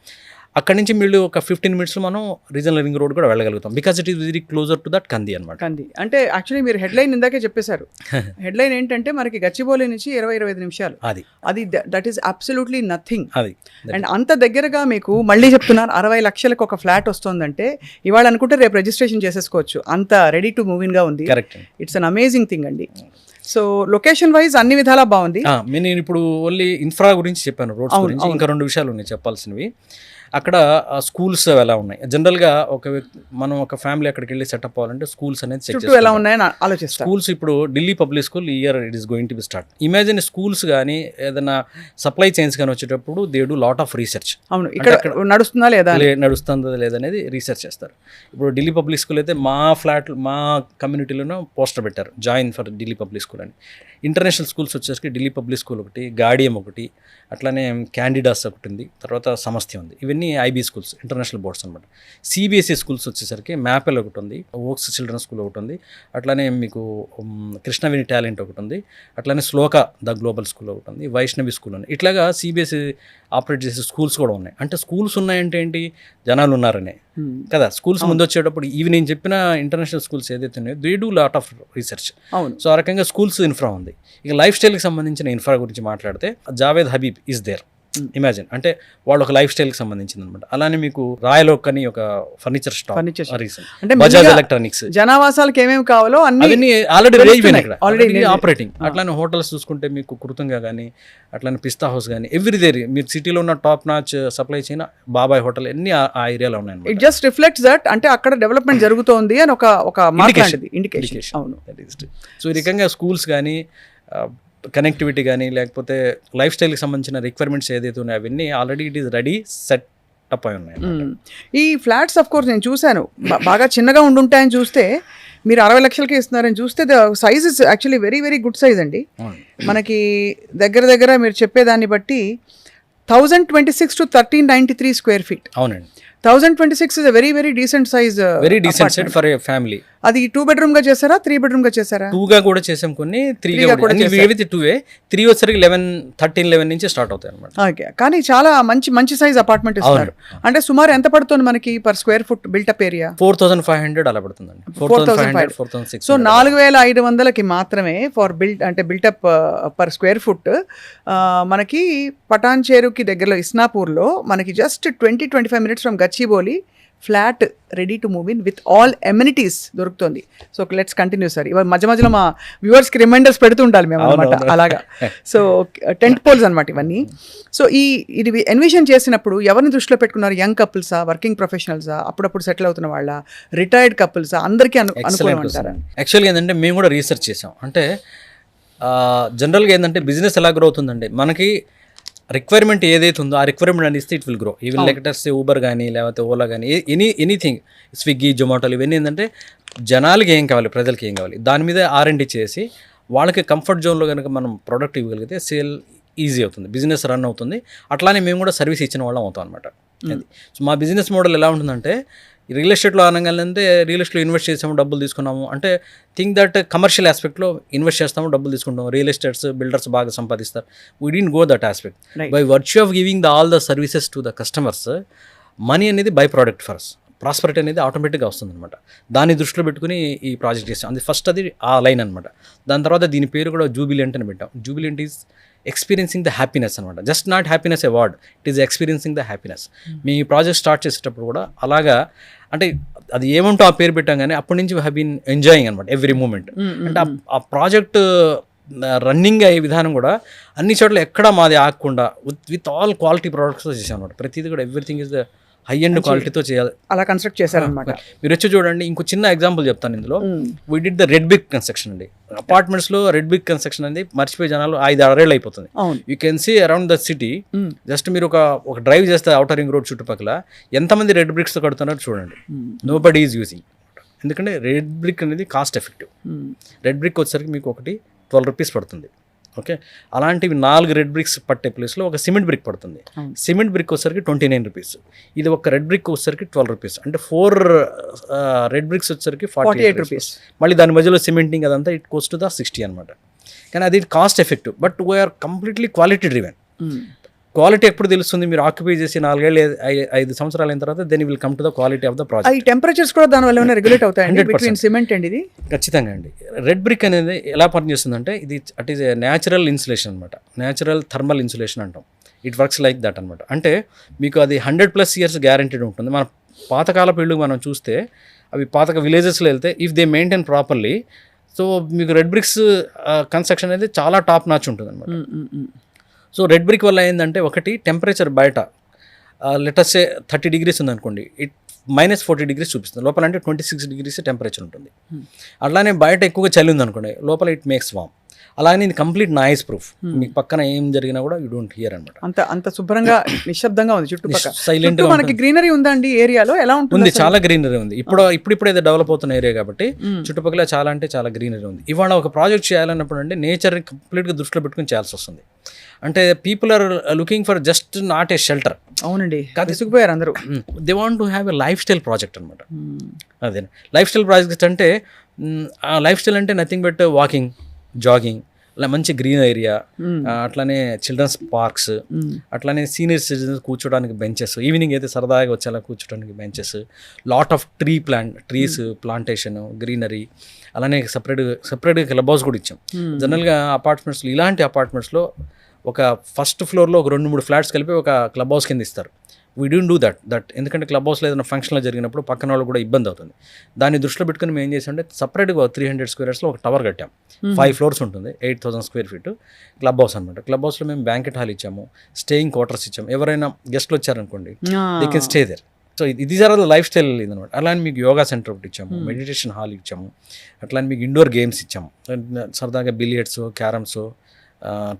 అక్కడి నుంచి మీరు ఒక 15 minutes మనం రీజనల్ రింగ్ రోడ్ కూడా వెళ్ళగలుగుతాం, because it is very closer to that Kandi అనమాట. కంది అంటే యాక్చువల్లీ మీరు హెడ్లైన్ ఇందాకే చెప్పేశారు. హెడ్లైన్ ఏంటంటే మనకి గచ్చిబౌలి నుంచి 20-25 నిమిషాలు, అది దట్ ఈస్ అబ్సల్యూట్లీ నథింగ్. అది అండ్ అంత దగ్గరగా మీకు మళ్ళీ చెప్తున్నారు 60 లక్షలకు ఒక ఫ్లాట్ వస్తుందంటే ఇవాళ అనుకుంటే రేపు రిజిస్ట్రేషన్ చేసేసుకోవచ్చు, అంత రెడీ టు మూవ్ ఇన్ గా ఉంది. Correct, it's an amazing thing అండి. సో లొకేషన్ వైజ్ అన్ని విధాలా బాగుంది. నేను ఇప్పుడు ఓన్లీ ఇన్ఫ్రా గురించి చెప్పాను, రోడ్స్ గురించి. ఇంకా 2 విషయాలు ఉన్నాయి చెప్పాల్సినవి. అక్కడ స్కూల్స్ ఎలా ఉన్నాయి జనరల్గా మనం ఒక ఫ్యామిలీ అక్కడికి వెళ్ళి సెటప్ అవ్వాలంటే స్కూల్స్ అనేది చెక్ చుట్టూ ఎలా ఉన్నాయని ఆలోచిస్తారు. స్కూల్స్ ఇప్పుడు ఢిల్లీ పబ్లిక్ స్కూల్ ఈ year it is going to B start. Imagine schools కానీ ఏదైనా సప్లై చైన్స్ కానీ వచ్చేటప్పుడు they do lot of research. అవును, ఇక్కడ నడుస్తుందా లేదా లేదనేది రీసెర్చ్ చేస్తారు. ఇప్పుడు ఢిల్లీ పబ్లిక్ స్కూల్ అయితే మా కమ్యూనిటీలోనూ పోస్టర్ పెట్టారు, join for Delhi public school అని. ఇంటర్నేషనల్ స్కూల్స్ వచ్చేసరికి ఢిల్లీ పబ్లిక్ స్కూల్ ఒకటి, గాడియం ఒకటి, అట్లానే క్యాండిడాస్ ఒకటి ఉంది, తర్వాత సమస్య ఉంది. ఇవన్నీ ఐబీ స్కూల్స్, ఇంటర్నేషనల్ బోర్డ్స్ అనమాట. సిబిఎస్ఈ స్కూల్స్ వచ్చేసరికి మ్యాపెల్ ఒకటి ఉంది, ఓక్స్ చిల్డ్రన్ స్కూల్ ఒకటి ఉంది, అట్లానే మీకు కృష్ణవేణి టాలెంట్ ఒకటి ఉంది, అట్లానే శ్లోక ద గ్లోబల్ స్కూల్ ఒకటి ఉంది, వైష్ణవి స్కూల్ ఉంది. ఇట్లాగా సిబిఎస్ఈ ఆపరేట్ చేసే స్కూల్స్ కూడా ఉన్నాయి. అంటే స్కూల్స్ ఉన్నాయంటే ఏంటి, జనాలు ఉన్నారనే కదా. స్కూల్స్ ముందు వచ్చేటప్పుడు ఇవి నేను చెప్పిన ఇంటర్నేషనల్ స్కూల్స్ ఏదైతే ఉన్నాయో they do lot of research. So ఆ రకంగా స్కూల్స్ ఇన్ఫ్రా ఉంది. ఇక లైఫ్ స్టైల్కి సంబంధించిన ఇన్ఫ్రా గురించి మాట్లాడితే Javed Habib is there. Imagine అంటే వాళ్ళు ఒక లైఫ్ స్టైల్కి సంబంధించింది అనమాట. అలానే మీకు రాయల్ ఓక్ అని ఒక ఫర్నిచర్ స్టాప్, అంటే బజాజ్ ఎలక్ట్రానిక్స్, జనావాసాలకు ఏమేమి కావాలో అన్ని ఆల్రెడీ రేంజ్ ఇక్కడ ఆల్రెడీ ఆపరేటింగ్. అట్లానే హోటల్స్ చూసుకుంటే మీకు కృతంగా కానీ, అట్లానే పిస్తా హౌస్ కానీ, ఎవ్రీదేర్ మీరు సిటీలో ఉన్న టాప్ నాచ్ సప్లై చైన్ బాబాయ్ హోటల్ అన్ని ఆ ఏరియాలో ఉన్నాయి. ఇట్ జస్ట్ రిఫ్లెక్ట్స్ దట్ అంటే అక్కడ డెవలప్మెంట్ జరుగుతోంది అని ఒక ఇండికేషన్. అవును. సో ఈ రకంగా స్కూల్స్ కానీ, కనెక్టివిటీ కానీ, లేకపోతే లైఫ్ స్టైల్కి సంబంధించిన రిక్వైర్మెంట్స్ ఏదైతే ఉన్నాయో అవన్నీ already it is ready set up అయి ఉన్నాయి. ఈ ఫ్లాట్స్ ఆఫ్ కోర్స్ నేను చూశాను, బాగా చిన్నగా ఉండుంటాయని చూస్తే మీరు 60 లక్షలకి ఇస్తున్నారని చూస్తే the size is actually very very good size అండి. మనకి దగ్గర మీరు చెప్పేదాన్ని బట్టి 1026 to 1393 స్క్వేర్ ఫీట్. అవునండి. 1026 is a very very decent size. Very decent set for a family. అది 2 bedroom గా చేశారా, 3 bedroom గా చేశారా? 2 గా కూడా చేసాం, కొన్ని 3 గా కూడా. 3 వచ్చరికి 13-11 నుంచి స్టార్ట్ అవుతాయి అన్నమాట. ఓకే, కానీ చాలా మంచి సైజ్ అపార్ట్మెంట్ ఇస్తారు. అంటే సుమారు ఎంత పడుతుంది మనకి per square foot built up area? 4500 అలా పడుతుందండి. 4500. సో 4500కి మాత్రమే for built up per square foot. మనకి పటాన్ చెరువుకి దగ్గరలో ఇస్నాపూర్లో మనకి just 20-25 minutes from Gachibowli flat ready to move in with all amenities దొరుకుతుంది. So let's continue sir. ఇవాళ మధ్యలో మా వ్యూవర్స్కి రిమైండర్స్ పెడుతూ ఉండాలి మేము అనమాట, అలాగా. సో టెంట్ పోల్స్ అనమాట ఇవన్నీ. సో ఇది ఎన్విషన్ చేసినప్పుడు ఎవరిని దృష్టిలో పెట్టుకున్నారు? యంగ్ కపుల్సా, వర్కింగ్ ప్రొఫెషనల్సా, అప్పుడప్పుడు సెటిల్ అవుతున్న వాళ్ళ, రిటైర్డ్ కపుల్సా, అందరికీ అనుకూలమంటారా? యాక్చువల్గా ఏంటంటే మేము కూడా రీసెర్చ్ చేసాం. అంటే జనరల్గా ఏంటంటే బిజినెస్ ఎలా గ్రో అవుతుందండి, మనకి రిక్వైర్మెంట్ ఏదైతే ఉందో ఆ రిక్వైర్మెంట్ అని ఇస్తే ఇట్ విల్ గ్రో. ఈవెన్ లెక్టర్స్ ఊబర్ కానీ, లేకపోతే ఓలా కానీ, ఎనీథింగ్, స్విగ్గీ, జొమాటోలు, ఇవన్నీ ఏంటంటే జనాలకి ఏం కావాలి, ప్రజలకి ఏం కావాలి, దాని మీద R&D చేసి వాళ్ళకి కంఫర్ట్ జోన్లో కనుక మనం ప్రోడక్ట్ ఇవ్వగలిగితే సేల్ ఈజీ అవుతుంది, బిజినెస్ రన్ అవుతుంది. అట్లానే మేము కూడా సర్వీస్ ఇచ్చిన వాళ్ళం అవుతాం అనమాట. అది సో మా బిజినెస్ మోడల్ ఎలా ఉంటుందంటే, రియల్ ఎస్టేట్లో అనగానే రియల్ ఎస్టేట్లో ఇన్వెస్ట్ చేసాము, డబ్బులు తీసుకున్నాము అంటే థింక్ దట్ కమర్షియల్ ఆస్పెక్ట్లో ఇన్వెస్ట్ చేస్తాము, డబ్బులు తీసుకుంటాము. రియల్ ఎస్టేట్స్ బిల్డర్స్ బాగా సంపాదిస్తారు. We didn't go that aspect. By virtue of giving all the services to the customers, money అనేది by product for us, prosperity అనేది ఆటోమేటిక్గా వస్తుంది అనమాట. దాన్ని దృష్టిలో పెట్టుకుని ఈ ప్రాజెక్ట్ చేసాం. అది ఫస్ట్, అది ఆ లైన్ అనమాట. దాని తర్వాత దీని పేరు కూడా జూబిలెంట్ అని పెట్టాం. Jubilant is experiencing the happiness అనమాట. Just not happiness award, it is experiencing the happiness. మీ ప్రాజెక్ట్ స్టార్ట్ చేసేటప్పుడు కూడా అలాగా, అంటే అది ఏమంటో ఆ పేరు పెట్టాం కానీ అప్పటి నుంచి హ్యావ్ బీన్ ఎంజాయింగ్ అనమాట ఎవ్రీ మూమెంట్. అంటే ఆ ప్రాజెక్ట్ రన్నింగ్ అయ్యే విధానం కూడా అన్ని చోట్ల ఎక్కడ మాది ఆగకుండా విత్ ఆల్ క్వాలిటీ ప్రోడక్ట్స్తో చేసాం అనమాట. ప్రతిదీ కూడా everything is the high and క్వాలిటీతో చేయాలి, అలా కన్స్ట్రక్ట్ చేశారనమాట. మీరు వచ్చి చూడండి, ఇంకో చిన్న ఎగ్జాంపుల్ చెప్తాను ఇందులో. We did the red brick construction అండి. అపార్ట్మెంట్స్లో రెడ్ బ్రిక్ కన్స్ట్రక్షన్ అనేది మర్చిపోయి జనాలు 5-6 ఏళ్ళు అయిపోతుంది. You can see around the city, just మీరు ఒక డ్రైవ్ చేస్తే అవుటర్ రింగ్ రోడ్ చుట్టుపక్కల ఎంతమంది రెడ్ బ్రిక్స్తో కడుతున్నారు చూడండి. Nobody is using. ఎందుకంటే రెడ్ బ్రిక్ అనేది కాస్ట్ ఎఫెక్టివ్. రెడ్ బ్రిక్ వచ్చేసరికి మీకు ఒకటి 12 రూపీస్ పడుతుంది. ఓకే, అలాంటివి 4 రెడ్ బ్రిక్స్ పట్టే ప్లేస్లో ఒక సిమెంట్ బ్రిక్ పడుతుంది. సిమెంట్ బ్రిక్ వచ్చేసరికి 29 రూపీస్. ఇది ఒక రెడ్ బ్రిక్ వచ్చేసరికి 12 రూపీస్. అంటే 4 రెడ్ బ్రిక్స్ వచ్చేసరికి 48 రూపీస్. మళ్ళీ దాని మధ్యలో సిమెంటింగ్ అదంతా ఇట్ కోస్ట్ టు ద 60 అనమాట. కానీ అది cost effective, but we're completely quality driven. Quality ఎప్పుడు తెలుస్తుంది, మీరు ఆక్యుపై చేసి 4-5 సంవత్సరాలు అయిన తర్వాత then will come to the quality of the project. ఈ టెంపరేచర్స్ కూడా దాని వల్ల ఏమైనా రెగ్యులేట్ అవుతాయండి బిట్వీన్ సిమెంట్ అండ్ ఇది? ఖచ్చితంగా అండి. రెడ్ బ్రిక్ అనేది ఎలా పనిచేస్తుందంటే, ఇది at is a natural insulation అనమాట. న్యాచురల్ థర్మల్ ఇన్సులేషన్ అంటాం. ఇట్ వర్క్స్ లైక్ దట్ అనమాట. అంటే మీకు అది 100+ years గ్యారంటీడ్ ఉంటుంది. మన పాతకాలపు ఇళ్ళు మనం చూస్తే అవి పాతక విలేజెస్లో వెళ్తే if they maintain properly, so మీకు రెడ్ బ్రిక్స్ కన్స్ట్రక్షన్ అనేది చాలా టాప్ నాచ్ ఉంటుంది అనమాట. సో రెడ్ బ్రిక్ వల్ల ఏంటంటే, ఒకటి టెంపరేచర్ బయట లెటర్సే 30 degrees ఉందనుకోండి, -40 degrees చూపిస్తుంది. లోపల అంటే 26 degrees టెంపరేచర్ ఉంటుంది. అట్లానే బయట ఎక్కువగా చలి ఉందనుకోండి, లోపల ఇట్ మేక్స్ వామ్. అలానే ఇది కంప్లీట్ నాయిస్ ప్రూఫ్. మీకు పక్కన ఏం జరిగినా కూడా యూ డోంట్ హియర్ అనమాట. అంత శుభ్రంగా నిశ్శబ్దంగా ఉంది చుట్టుపక్కల. సైలెంట్ చుట్టూ మనకి గ్రీనరీ ఉందండి ఏరియాలో, ఎలా ఉంటుంది? ఉంది, చాలా గ్రీనరీ ఉంది. ఇప్పుడు ఏదో డెవలప్ అవుతున్న ఏరియా కాబట్టి చుట్టుపక్కల చాలా అంటే చాలా గ్రీనరీ ఉంది. ఇవాళ ఒక ప్రాజెక్ట్ చేయాలన్నప్పుడు అంటే నేచర్ని కంప్లీట్గా దృష్టిలో పెట్టుకుని చేయాల్సి వస్తుంది. అంటే people are looking for just not a shelter. అవునండి, విసిగిపోయారు అందరూ. They want to have a lifestyle project అనమాట. అదే లైఫ్ స్టైల్ ప్రాజెక్ట్ అంటే ఆ లైఫ్ స్టైల్ అంటే నథింగ్ బట్ వాకింగ్, జాగింగ్, అలా మంచి గ్రీన్ ఏరియా, అట్లానే చిల్డ్రన్స్ పార్క్స్, అట్లానే సీనియర్ సిటిజన్స్ కూర్చోడానికి బెంచెస్, ఈవినింగ్ అయితే సరదాగా వచ్చేలా కూర్చోడానికి benches, lot of trees plantation, greenery, అలానే సపరేట్గా క్లబ్ హౌస్ కూడా ఇచ్చాం. జనరల్గా అపార్ట్మెంట్స్లో, ఇలాంటి అపార్ట్మెంట్స్లో ఒక ఫస్ట్ ఫ్లోర్లో ఒక 2-3 ఫ్లాట్స్ కలిపి ఒక క్లబ్ హౌస్ కింద ఇస్తారు. వీ డోంట్ డూ దట్ ఎందుకంటే క్లబ్ హౌస్లో ఏదైనా ఫంక్షన్లో జరిగినప్పుడు పక్కన వాళ్ళు కూడా ఇబ్బంది అవుతుంది. దాన్ని దృష్టిలో పెట్టుకుని మేము ఏం చేసామంటే సపరేట్గా 300 square yardsలో ఒక టవర్ కట్టాం. 5 floors ఉంటుంది, 8,000 square feet క్లబ్ హౌస్ అనమాట. క్లబ్ హౌస్లో మేము బ్యాంకెట్ హాల్ ఇచ్చాము, స్టేయింగ్ క్వార్టర్స్ ఇచ్చాము. ఎవరైనా గెస్ట్లు వచ్చారనుకోండి, they can stay there. So ఇది జర లైఫ్ స్టైల్ ఇదనమాట. అలానే మీకు యోగా సెంటర్ ఒకటి ఇచ్చాము, మెడిటేషన్ హాల్ ఇచ్చాము, అట్లానే మీకు ఇండోర్ గేమ్స్ ఇచ్చాము, సరదాగా బిలియర్డ్స్, క్యారమ్స్,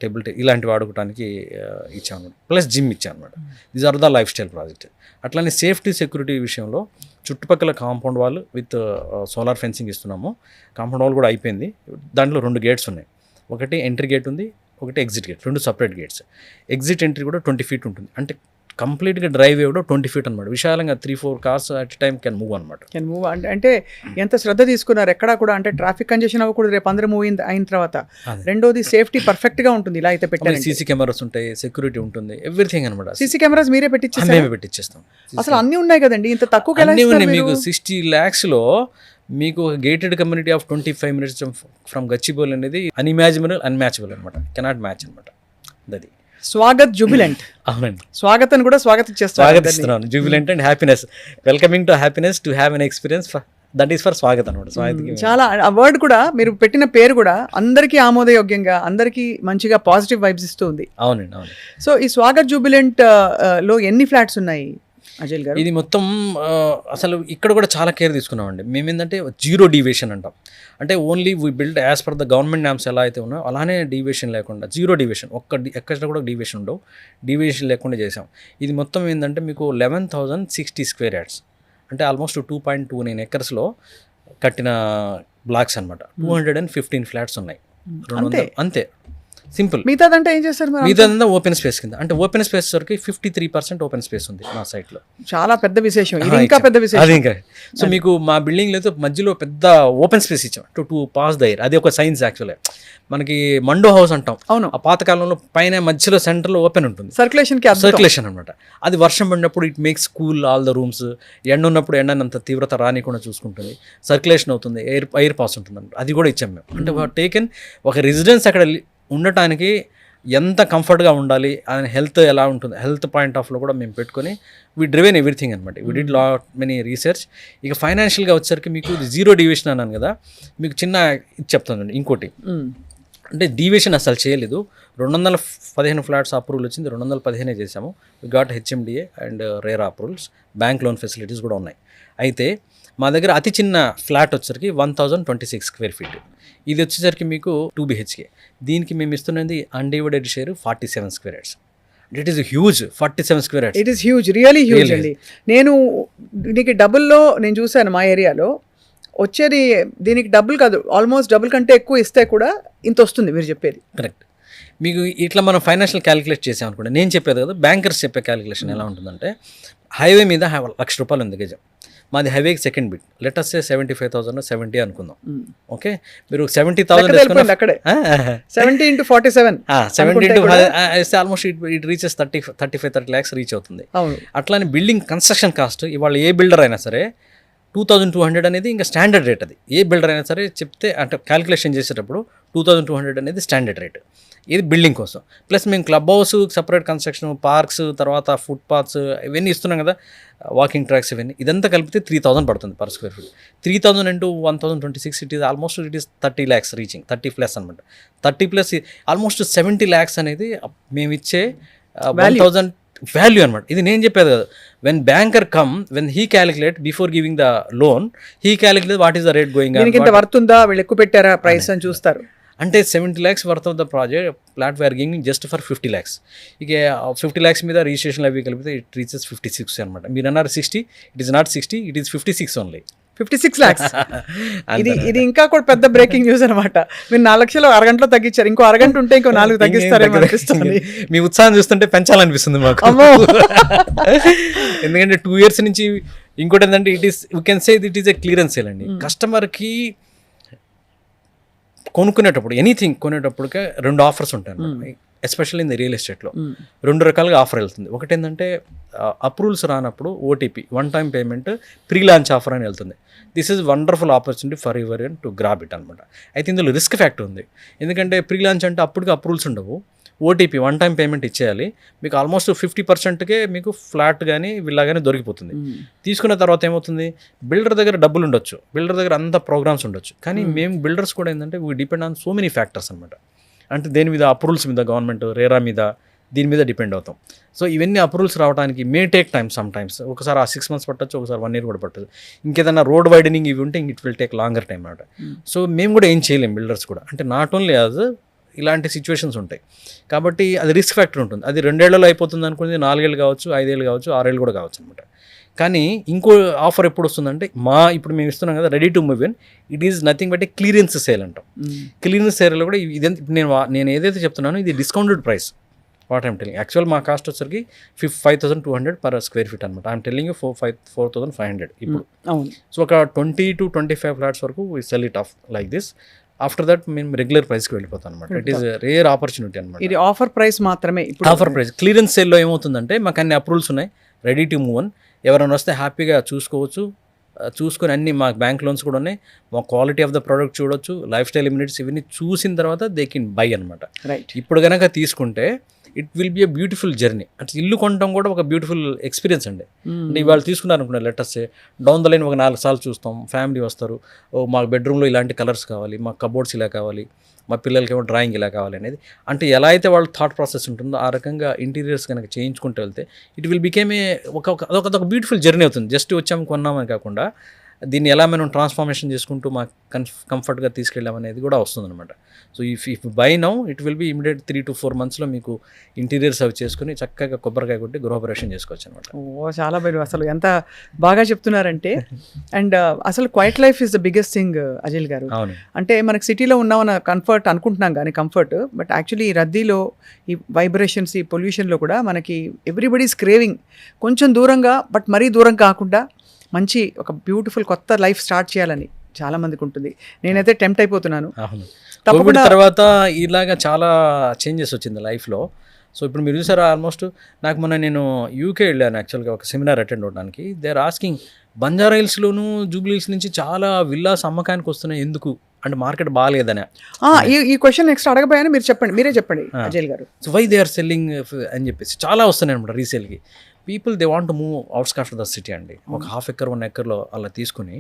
టేబుల్ ఇలాంటివి ఆడుకోవడానికి ఇచ్చాను. ప్లస్ జిమ్ ఇచ్చాను అనమాట. These are the lifestyle project. అట్లానే సేఫ్టీ సెక్యూరిటీ విషయంలో చుట్టుపక్కల compound wall with solar fencing ఇస్తున్నాము. కాంపౌండ్ వాల్ కూడా అయిపోయింది. దాంట్లో 2 gates ఉన్నాయి. ఒకటి ఎంట్రీ గేట్ ఉంది, ఒకటి exit gate, 2 separate gates. Exit entry కూడా 20 feet ఉంటుంది. అంటే కంప్లీట్గా డ్రైవ్ కూడా 20 feet అనమాట. విశాలంగా 3-4 cars at time can move అనమాట. అంటే ఎంత శ్రద్ధ తీసుకున్నారు ఎక్కడా కూడా. అంటే ట్రాఫిక్ కంజెషన్ అవ్వకూడదు రేపు అందరూ మూవ్ అయిన తర్వాత. రెండోది సేఫ్టీ పర్ఫెక్ట్గా ఉంటుంది. ఇలా అయితే పెట్టారు. సీసీ కెమెరాస్ ఉంటాయి, సెక్యూరిటీ ఉంటుంది, ఎవ్రీథింగ్ అనమాట. సీసీ కెమెరాస్ మీరే పెట్టించేస్తారు? మేమే పెట్టించేస్తాం. అసలు అన్నీ ఉన్నాయి కదండి, ఇంత తక్కువ అన్నీ ఉన్నాయి. మీకు 60 lakhsలో మీకు gated community of 25 minutes from Gachibowli అనేది అన్ఇమాజినబుల్, అన్మ్యాచబుల్ అనమాట. కెనాట్ మ్యాచ్ అనమాట. అది స్వాగత్ జూబిలెంట్. అవునండి, స్వాగతం కూడా స్వాగతిస్తున్నాను. Jubilant and happiness, welcoming to happiness to have an experience, that is for Swagat అనమాట. చాలా ఆ వర్డ్ కూడా, మీరు పెట్టిన పేరు కూడా అందరికీ ఆమోదయోగ్యంగా, అందరికీ మంచిగా పాజిటివ్ వైబ్స్ ఇస్తూ ఉంది. అవునండి, అవును. సో ఈ స్వాగత్ జూబిలెంట్ లో ఎన్ని ఫ్లాట్స్ ఉన్నాయి అజయ్ గారు? ఇది మొత్తం అసలు ఇక్కడ కూడా చాలా కేర్ తీసుకున్నామండి. మేమేంటంటే 0 deviation అంటాం. అంటే only we build as per the government norms ఎలా అయితే ఉన్నాయో అలానే డీవియేషన్ లేకుండా, 0 deviation, ఎక్కడ కూడా డీవియేషన్ ఉండవు, డీవియేషన్ లేకుండా చేసాం. ఇది మొత్తం ఏంటంటే మీకు 11,060 square yards, అంటే ఆల్మోస్ట్ 2.29 acresలో కట్టిన బ్లాక్స్ అనమాట. 215 flats ఉన్నాయి. 200 అంతే, సింపుల్. మిగతాదంటే ఏం చేస్తారు? మిగతాదంతా ఓపెన్ స్పేస్ కింద. అంటే ఓపెన్ స్పేస్ వరకు 53% ఓపెన్ స్పేస్ ఉంది మా సైట్లో. చాలా పెద్ద విశేషం, ఇది ఇంకా పెద్ద విశేషం. అది ఇంకా. సో మీకు మా బిల్డింగ్లో అయితే మధ్యలో పెద్ద ఓపెన్ స్పేస్ ఇచ్చాం టు పాస్ ద ఎయిర్. అది ఒక సైన్స్ యాక్చువల్గా. మనకి మండో హౌస్ అంటాం. అవును, ఆ పాతకాలంలో పైన మధ్యలో సెంటర్లో ఓపెన్ ఉంటుంది, సర్క్యులేషన్ అనమాట. అది వర్షం పడినప్పుడు it makes cool all the rooms. ఎండ ఉన్నప్పుడు ఎండనంత తీవ్రత రానికుండా చూసుకుంటుంది, సర్క్యులేషన్ అవుతుంది, ఎయిర్ పాస్ ఉంటుంది అనమాట. అది కూడా ఇచ్చాం మేము. అంటే టేకెన్ ఒక రెసిడెన్స్ అక్కడ ఉండటానికి ఎంత కంఫర్ట్గా ఉండాలి, ఆయన హెల్త్ ఎలా ఉంటుంది, హెల్త్ పాయింట్ ఆఫ్లో కూడా మేము పెట్టుకొని వీ డ్రివెన్ ఎవ్రీథింగ్ అనమాట. We did lot many research. ఇక ఫైనాన్షియల్గా వచ్చేసరికి మీకు 0 deviation అన్నాను కదా, మీకు చిన్న ఇది చెప్తానండి. ఇంకోటి అంటే డీవియేషన్ అసలు చేయలేదు. 215 flats అప్రూవల్ వచ్చింది, 215 చేసాము. We got HMDA and RERA approvals, bank loan facilities కూడా ఉన్నాయి. అయితే మా దగ్గర అతి చిన్న ఫ్లాట్ వచ్చేసరికి 1026 square feet. ఇది వచ్చేసరికి మీకు 2 BHK. దీనికి మేము ఇస్తున్నది undivided share 47 square yards. It is huge. 47 square yards. It is huge, really huge అండి. నేను దీనికి డబుల్లో నేను చూశాను మా ఏరియాలో వచ్చేది. దీనికి డబుల్ కాదు, ఆల్మోస్ట్ డబుల్ కంటే ఎక్కువ ఇస్తే కూడా ఇంత వస్తుంది మీరు చెప్పేది. కరెక్ట్. మీకు ఇట్లా మనం ఫైనాన్షియల్ క్యాలిక్యులేట్ చేసాం అనుకోండి. నేను చెప్పేది కదా, బ్యాంకర్స్ చెప్పే క్యాలిక్యులేషన్ ఎలా ఉంటుందంటే, హైవే మీద 1,00,000 రూపాయలు ఉంది గజం. మాది హైవేకి సెకండ్ బిట్, లెటర్స్ 75,000 70 అనుకుందాం. ఓకే, మీరు 70,000 అక్కడే 70 into 47 almost it reaches 30 lakhs reach అవుతుంది. అట్లానే బిల్డింగ్ కన్స్ట్రక్షన్ కాస్ట్ ఇవాళ ఏ బిల్డర్ అయినా సరే 2,200 అనేది ఇంకా స్టాండర్డ్ రేట్. అది ఏ బిల్డర్ అయినా సరే చెప్తే, అంటే క్యాలిక్యులేషన్ చేసేటప్పుడు 2,200 అనేది స్టాండర్డ్ రేట్. ఇది బిల్డింగ్ కోసం. ప్లస్ మేము club house, separate construction, parks, తర్వాత ఫుట్పాత్స్ ఇవన్నీ ఇస్తున్నాం కదా, వాకింగ్ ట్రాక్స్, ఇవన్నీ ఇదంతా కలిపితే 3,000 పడుతుంది per square feet. 3,000 into 1,026 it is almost 30 lakhs reaching, 30+ అనమాట. 30+ ఆల్మోస్ట్ 70 lakhs అనేది మేము ఇచ్చే 1,000 వాల్యూ అనమాట. ఇది నేను చెప్పేది కదా, when banker come, when he calculate before giving the loan, he calculate what is the rate going, దీనికి ఇంత వర్త్ ఉందా, వీళ్ళు ఎక్కువ పెట్టారా ప్రైస్ అని చూస్తారు. అంటే 70 lakhs worth of the project plot we're giving just for 50 lakhs. ఇక 50 lakhs మీద రిజిస్ట్రేషన్ అవి కలిపితే ఇట్ రీచెస్ 56 అనమాట. మీరు అన్నారు 60, it is not 60, it is 56 only. 56 lakhs. ఇది ఇంకా కూడా పెద్ద బ్రేకింగ్ న్యూస్ అనమాట. మీరు 4 లక్షలు అరగంటలో తగ్గించారు, ఇంకో అరగంట ఉంటే ఇంకో 4 తగ్గిస్తారేమో అనిపిస్తుంది. మీ ఉత్సాహం చూస్తుంటే పెంచాలనిపిస్తుంది మాకు. ఎందుకంటే 2 years నుంచి ఇంకోటి ఏంటంటే it is you can say it is a clearance sale అండి. కస్టమర్కి కొనుక్కునేటప్పుడు ఎనీథింగ్ కొనేటప్పటికే 2 ఆఫర్స్ ఉంటాయి, ఎస్పెషల్లీ ఇన్ ది రియల్ ఎస్టేట్లో 2 రకాలుగా ఆఫర్ వెళ్తుంది. ఒకటి ఏంటంటే అప్రూవల్స్ రానప్పుడు OTP, 1 time payment, pre launch offer అని వెళ్తుంది. This is wonderful opportunity for ever to grab it అనమాట. అయితే ఇందులో రిస్క్ ఫ్యాక్టర్ ఉంది, ఎందుకంటే ప్రీ లాంచ్ అంటే అప్పటికి అప్రూవల్స్ ఉండవు, ఓటీపీ 1 time పేమెంట్ ఇచ్చేయాలి, మీకు ఆల్మోస్ట్ 50%కే మీకు ఫ్లాట్ కానీ విల్లా కానీ దొరికిపోతుంది. తీసుకున్న తర్వాత ఏమవుతుంది, బిల్డర్ దగ్గర డబ్బులు ఉండొచ్చు, బిల్డర్ దగ్గర అంత ప్రోగ్రామ్స్ ఉండొచ్చు, కానీ మేము బిల్డర్స్ కూడా ఏంటంటే we depend on so many factors అనమాట. అంటే దేని మీద, అప్రూవల్స్ మీద, గవర్నమెంట్ రేరా మీద, దీని మీద డిపెండ్ అవుతాం. సో ఇవన్నీ అప్రూవల్స్ రావడానికి may take time some times. ఒకసారి 6 months పట్టచ్చు, ఒకసారి 1 year కూడా పట్టదు. ఇంకేదైనా రోడ్ వైడనింగ్ ఇవి ఉంటే it will take longer time అనమాట. సో మేము కూడా ఏం చేయలేం, బిల్డర్స్ కూడా. అంటే నాట్ ఓన్లీ యాజ్ ఇలాంటి సిచ్యువేషన్స్ ఉంటాయి కాబట్టి అది రిస్క్ ఫ్యాక్టర్ ఉంటుంది. అది 2 ఏళ్లలో అయిపోతుంది అనుకునేది 4 ఏళ్ళు కావచ్చు, 5 ఏళ్ళు కావచ్చు, 6 ఏళ్ళు కూడా కావచ్చు అనమాట. కానీ ఇంకో ఆఫర్ ఎప్పుడు వస్తుందంటే ఇప్పుడు మేము ఇస్తున్నాం కదా ready to move in, it is nothing but A clearance sale అంటాం. క్లియరెన్స్ సేల్లో కూడా ఇది నేను ఏదైతే చెప్తున్నానో ఇది discounted price. What I'm telling, actual మా కాస్ట్ వచ్చరికి 5,200 per square feet అనమాట. ఐఎమ్ టెలింగ్ 4,500 ఇప్పుడు. సో ఒక 20 to 25 flats వరకు we sell it of like this. After that మేము రెగ్యులర్ ప్రైస్కి వెళ్ళిపోతాం అనమాట. ఇట్ ఈస్ రేర్ ఆపర్చునిటీ అనమాట. ఇది ఆఫర్ ప్రైస్ మాత్రమే. ఆఫర్ ప్రైస్ క్లియరెన్స్ సేల్లో ఏమవుతుందంటే మాకు అన్ని అప్రూవల్స్ ఉన్నాయి, రెడీ టు మూవ్ ఆన్. ఎవరైనా వస్తే హ్యాపీగా చూసుకోవచ్చు, చూసుకొని అన్ని మా బ్యాంక్ లోన్స్ కూడా ఉన్నాయి, మా క్వాలిటీ ఆఫ్ ద ప్రోడక్ట్ చూడొచ్చు, లైఫ్ స్టైల్ ఇమ్యూనిటీస్ ఇవన్నీ చూసిన తర్వాత దే కెన్ బై అనమాట. ఇప్పుడు కనుక తీసుకుంటే it will be a beautiful journey. అంటే ఇల్లు కొనడం కూడా ఒక బ్యూటిఫుల్ ఎక్స్పీరియన్స్ అండి. అంటే ఇవాళ తీసుకున్నారు అనుకున్నారు, లెటర్స్ డౌన్ ద లైన్ ఒక 4 సార్లు చూస్తాం, ఫ్యామిలీ వస్తారు, మాకు బెడ్రూమ్లో ఇలాంటి కలర్స్ కావాలి, మాకు కబోర్డ్స్ ఇలా కావాలి, మా పిల్లలకి ఏమో డ్రాయింగ్ ఇలా కావాలి అనేది. అంటే ఎలా అయితే వాళ్ళ థాట్ ప్రాసెస్ ఉంటుందో ఆ రకంగా ఇంటీరియర్స్ కనుక చేయించుకుంటూ వెళ్తే ఇట్ విల్ బికేమ్ ఏ ఒక బ్యూటిఫుల్ జర్నీ అవుతుంది. జస్ట్ వచ్చాము కొన్నామని కాకుండా దీన్ని ఎలా మనం ట్రాన్స్ఫార్మేషన్ చేసుకుంటూ మాకు కంఫర్ట్గా తీసుకెళ్ళామనేది కూడా వస్తుంది అనమాట. So if by now it will be immediate 3 to 4 monthsలో మీకు ఇంటీరియర్స్ అవి చేసుకుని చక్కగా కొబ్బరికాయ కొట్టి గృహప్రవేశం చేసుకోవచ్చు అనమాట. చాలా బాగా, అసలు ఎంత బాగా చెప్తున్నారంటే. అండ్ అసలు quiet life is the biggest thing Ajay garu. అంటే మనకి సిటీలో ఉన్నామన్న కంఫర్ట్ అనుకుంటున్నాం కానీ కంఫర్ట్, బట్ యాక్చువల్లీ ఈ రద్దీలో, ఈ వైబ్రేషన్స్, ఈ పొల్యూషన్లో కూడా మనకి ఎవ్రీబడీస్ క్రేవింగ్ కొంచెం దూరంగా, బట్ మరీ దూరం కాకుండా మంచి ఒక బ్యూటిఫుల్ కొత్త లైఫ్ స్టార్ట్ చేయాలని చాలా మందికి ఉంటుంది. నేనైతే టెంప్ట్ అయిపోతున్నాను. కోవిడ్ తర్వాత ఇలాగా చాలా చేంజెస్ వచ్చింది లైఫ్లో. సో ఇప్పుడు మీరు చూసారా, ఆల్మోస్ట్ నాకు నేను యూకే వెళ్ళాను యాక్చువల్గా ఒక సెమినార్ అటెండ్ అవ్వడానికి. దే ఆర్ ఆస్కింగ్, బంజారా హిల్స్లోను జూబ్లీ హిల్స్ నుంచి చాలా విల్లాస్ అమ్మకానికి వస్తున్నాయి, ఎందుకు అంటే మార్కెట్ బాగాలేదనే. ఈ క్వశ్చన్ నెక్స్ట్ అడగబోయాను, మీరే చెప్పండి అజయ్ గారు. So why they are selling అని చెప్పేసి చాలా వస్తున్నాయి అనమాట రీసేల్కి. People they want to move outskirts of the city అండి. ఒక 1/2 acre 1 acreలో అలా తీసుకుని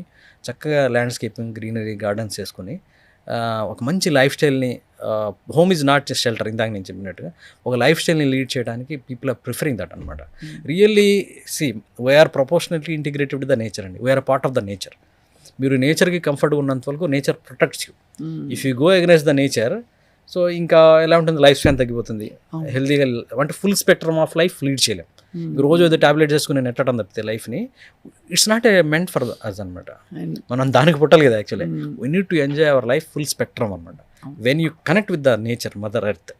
చక్కగా ల్యాండ్స్కేపింగ్, గ్రీనరీ, గార్డెన్స్ చేసుకుని ఒక మంచి లైఫ్ స్టైల్ని, home is not just shelter, ఇందాక నేను చెప్పినట్టుగా ఒక లైఫ్ స్టైల్ని లీడ్ చేయడానికి పీపుల్ ఆర్ ప్రిఫరింగ్ దట్ అనమాట. Really we are proportionately integrated with the nature అండి. We are part of the nature. మీరు నేచర్కి కంఫర్ట్గా ఉన్నంత వరకు nature protects you. If you go against the nature, so ఇంకా ఎలా ఉంటుంది, లైఫ్ స్పాన్ తగ్గిపోతుంది, హెల్తీగా అంటే full spectrum of life lead చేయలేం. రోజు ఏదో టాబ్లెట్ చేసుకుని నెట్టడం తప్పితే లైఫ్ని, it's not a meant for us అనమాట. మనం దానికి పుట్టాలి కదా actually. We need to enjoy our life full spectrum అనమాట. When you connect with the nature, mother earth,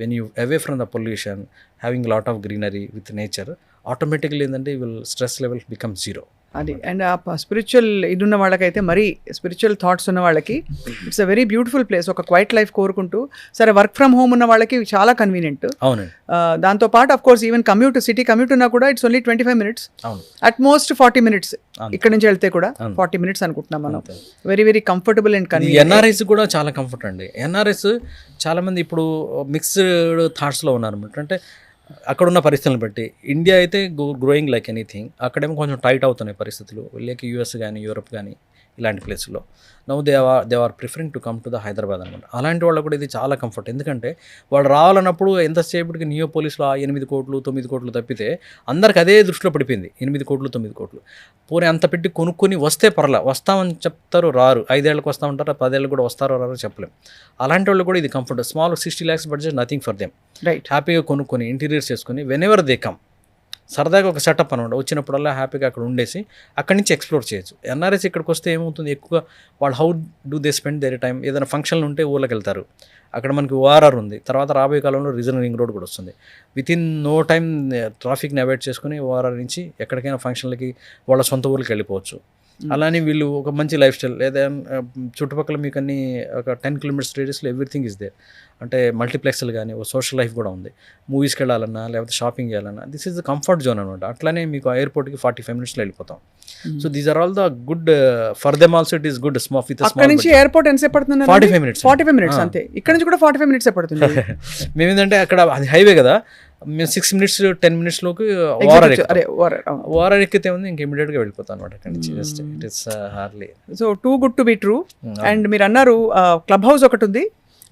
when you away from the pollution, having lot of greenery with nature, automatically ఏంటంటే stress level become 0. అది. And ఆ spiritual ఇది ఉన్న వాళ్ళకైతే, మరీ spiritual thoughts ఉన్న వాళ్ళకి it's a very beautiful place. ఒక క్వైట్ లైఫ్ కోరుకుంటూ, సరే వర్క్ ఫ్రమ్ హోమ్ ఉన్న వాళ్ళకి చాలా కన్వీనియంట్. అవునండి. దాంతోపాటు of course even city commute ఉన్నా కూడా it's only 25 minutes, at most 40 minutes. ఇక్కడ నుంచి వెళ్తే కూడా 40 minutes అనుకుంటున్నాం మనం. Very very comfortable and convenient. NRIs కూడా చాలా కంఫర్ట్ అండి. ఎన్ఆర్ఐస్ చాలా మంది ఇప్పుడు మిక్స్డ్ థాట్స్లో ఉన్నారు అనమాట. అంటే అక్కడున్న పరిస్థితులను బట్టి ఇండియా అయితే గ్రోయింగ్ లైక్ ఎనీథింగ్, అక్కడేమో కొంచెం టైట్ అవుతున్నాయి పరిస్థితులు. లేక యూఎస్ కానీ, యూరోప్ కానీ, ఇలాంటి ప్లేస్లో. Now they are preferring to come to the Hyderabad అనమాట. అలాంటి వాళ్ళకు కూడా ఇది చాలా కంఫర్ట్. ఎందుకంటే వాళ్ళు రావాలన్నప్పుడు ఎంతసేపటికి నియోపోలిస్లో 8 కోట్లు 9 కోట్లు తప్పితే అందరికి అదే దృష్టిలో పడిపోయింది. 8 కోట్లు 9 కోట్లు పోనీ అంత పెట్టి కొనుక్కొని వస్తే పర్లా, వస్తామని చెప్తారు రారు, 5 ఏళ్ళకి వస్తామంటారు, 10 ఏళ్ళకి కూడా వస్తారో రారో చెప్పలేం. అలాంటి వాళ్ళు కూడా ఇది comfort. Small 60 lakhs budget nothing for them. Right. హ్యాపీగా కొనుక్కొని ఇంటీరియర్స్ చేసుకొని వెనెవర్ దే కమ్, సరదాగా ఒక సెటప్ అనమాట. వచ్చినప్పుడల్లా హ్యాపీగా అక్కడ ఉండేసి అక్కడి నుంచి ఎక్స్ప్లోర్ చేయొచ్చు. ఎన్ఆర్ఎస్ ఇక్కడికి వస్తే ఏమవుతుంది, ఎక్కువ వాళ్ళు how do they spend their time, ఏదైనా ఫంక్షన్లు ఉంటే ఊళ్ళకి వెళ్తారు. అక్కడ మనకి ఓఆర్ఆర్ ఉంది, తర్వాత రాబోయే కాలంలో రీజనల్ రింగ్ రోడ్ కూడా వస్తుంది. విత్ ఇన్ నో టైం ట్రాఫిక్ని అవాయిడ్ చేసుకుని ఓఆర్ఆర్ నుంచి ఎక్కడికైనా ఫంక్షన్లకి వాళ్ళ సొంత ఊళ్ళకి వెళ్ళిపోవచ్చు. అలానే వీళ్ళు ఒక మంచి లైఫ్ స్టైల్, లేదా చుట్టుపక్కల మీకు అన్ని ఒక 10 kilometers రేడియస్లో ఎవ్రీథింగ్ ఇస్ దేర్. అంటే మల్టీప్లెక్స్లు కానీ ఒక సోషల్ లైఫ్ కూడా ఉంది. మూవీస్కి వెళ్ళాలన్నా లేకపోతే షాపింగ్ చేయాలన్నా this is the comfort zone అనమాట. అట్లానే మీకు ఎయిర్పోర్ట్కి 45 minutesలో వెళ్ళిపోతాం. So these are all the good for them also. It is good small with అక్కడ నుంచి ఎయిర్పోర్ట్ ఎంతసేపు పడుతుంది? 45 minutes. 45 minutes అంతే. ఇక్కడ నుంచి కూడా 45 minutes పడుతుంది. మేము ఏంటంటే అక్కడ అది హైవే కదా, మేము 6 minutes 10 minutesలోకి ఓఆర్ఆర్ ఎక్కితే ఉంది, ఇంక ఇమీడియట్గా వెళ్ళిపోతాం అనమాట అక్కడ నుంచి. Just it is hardly. So too good to be true. And మీరు అన్నారు క్లబ్ హౌస్ ఒకటి ఉంది,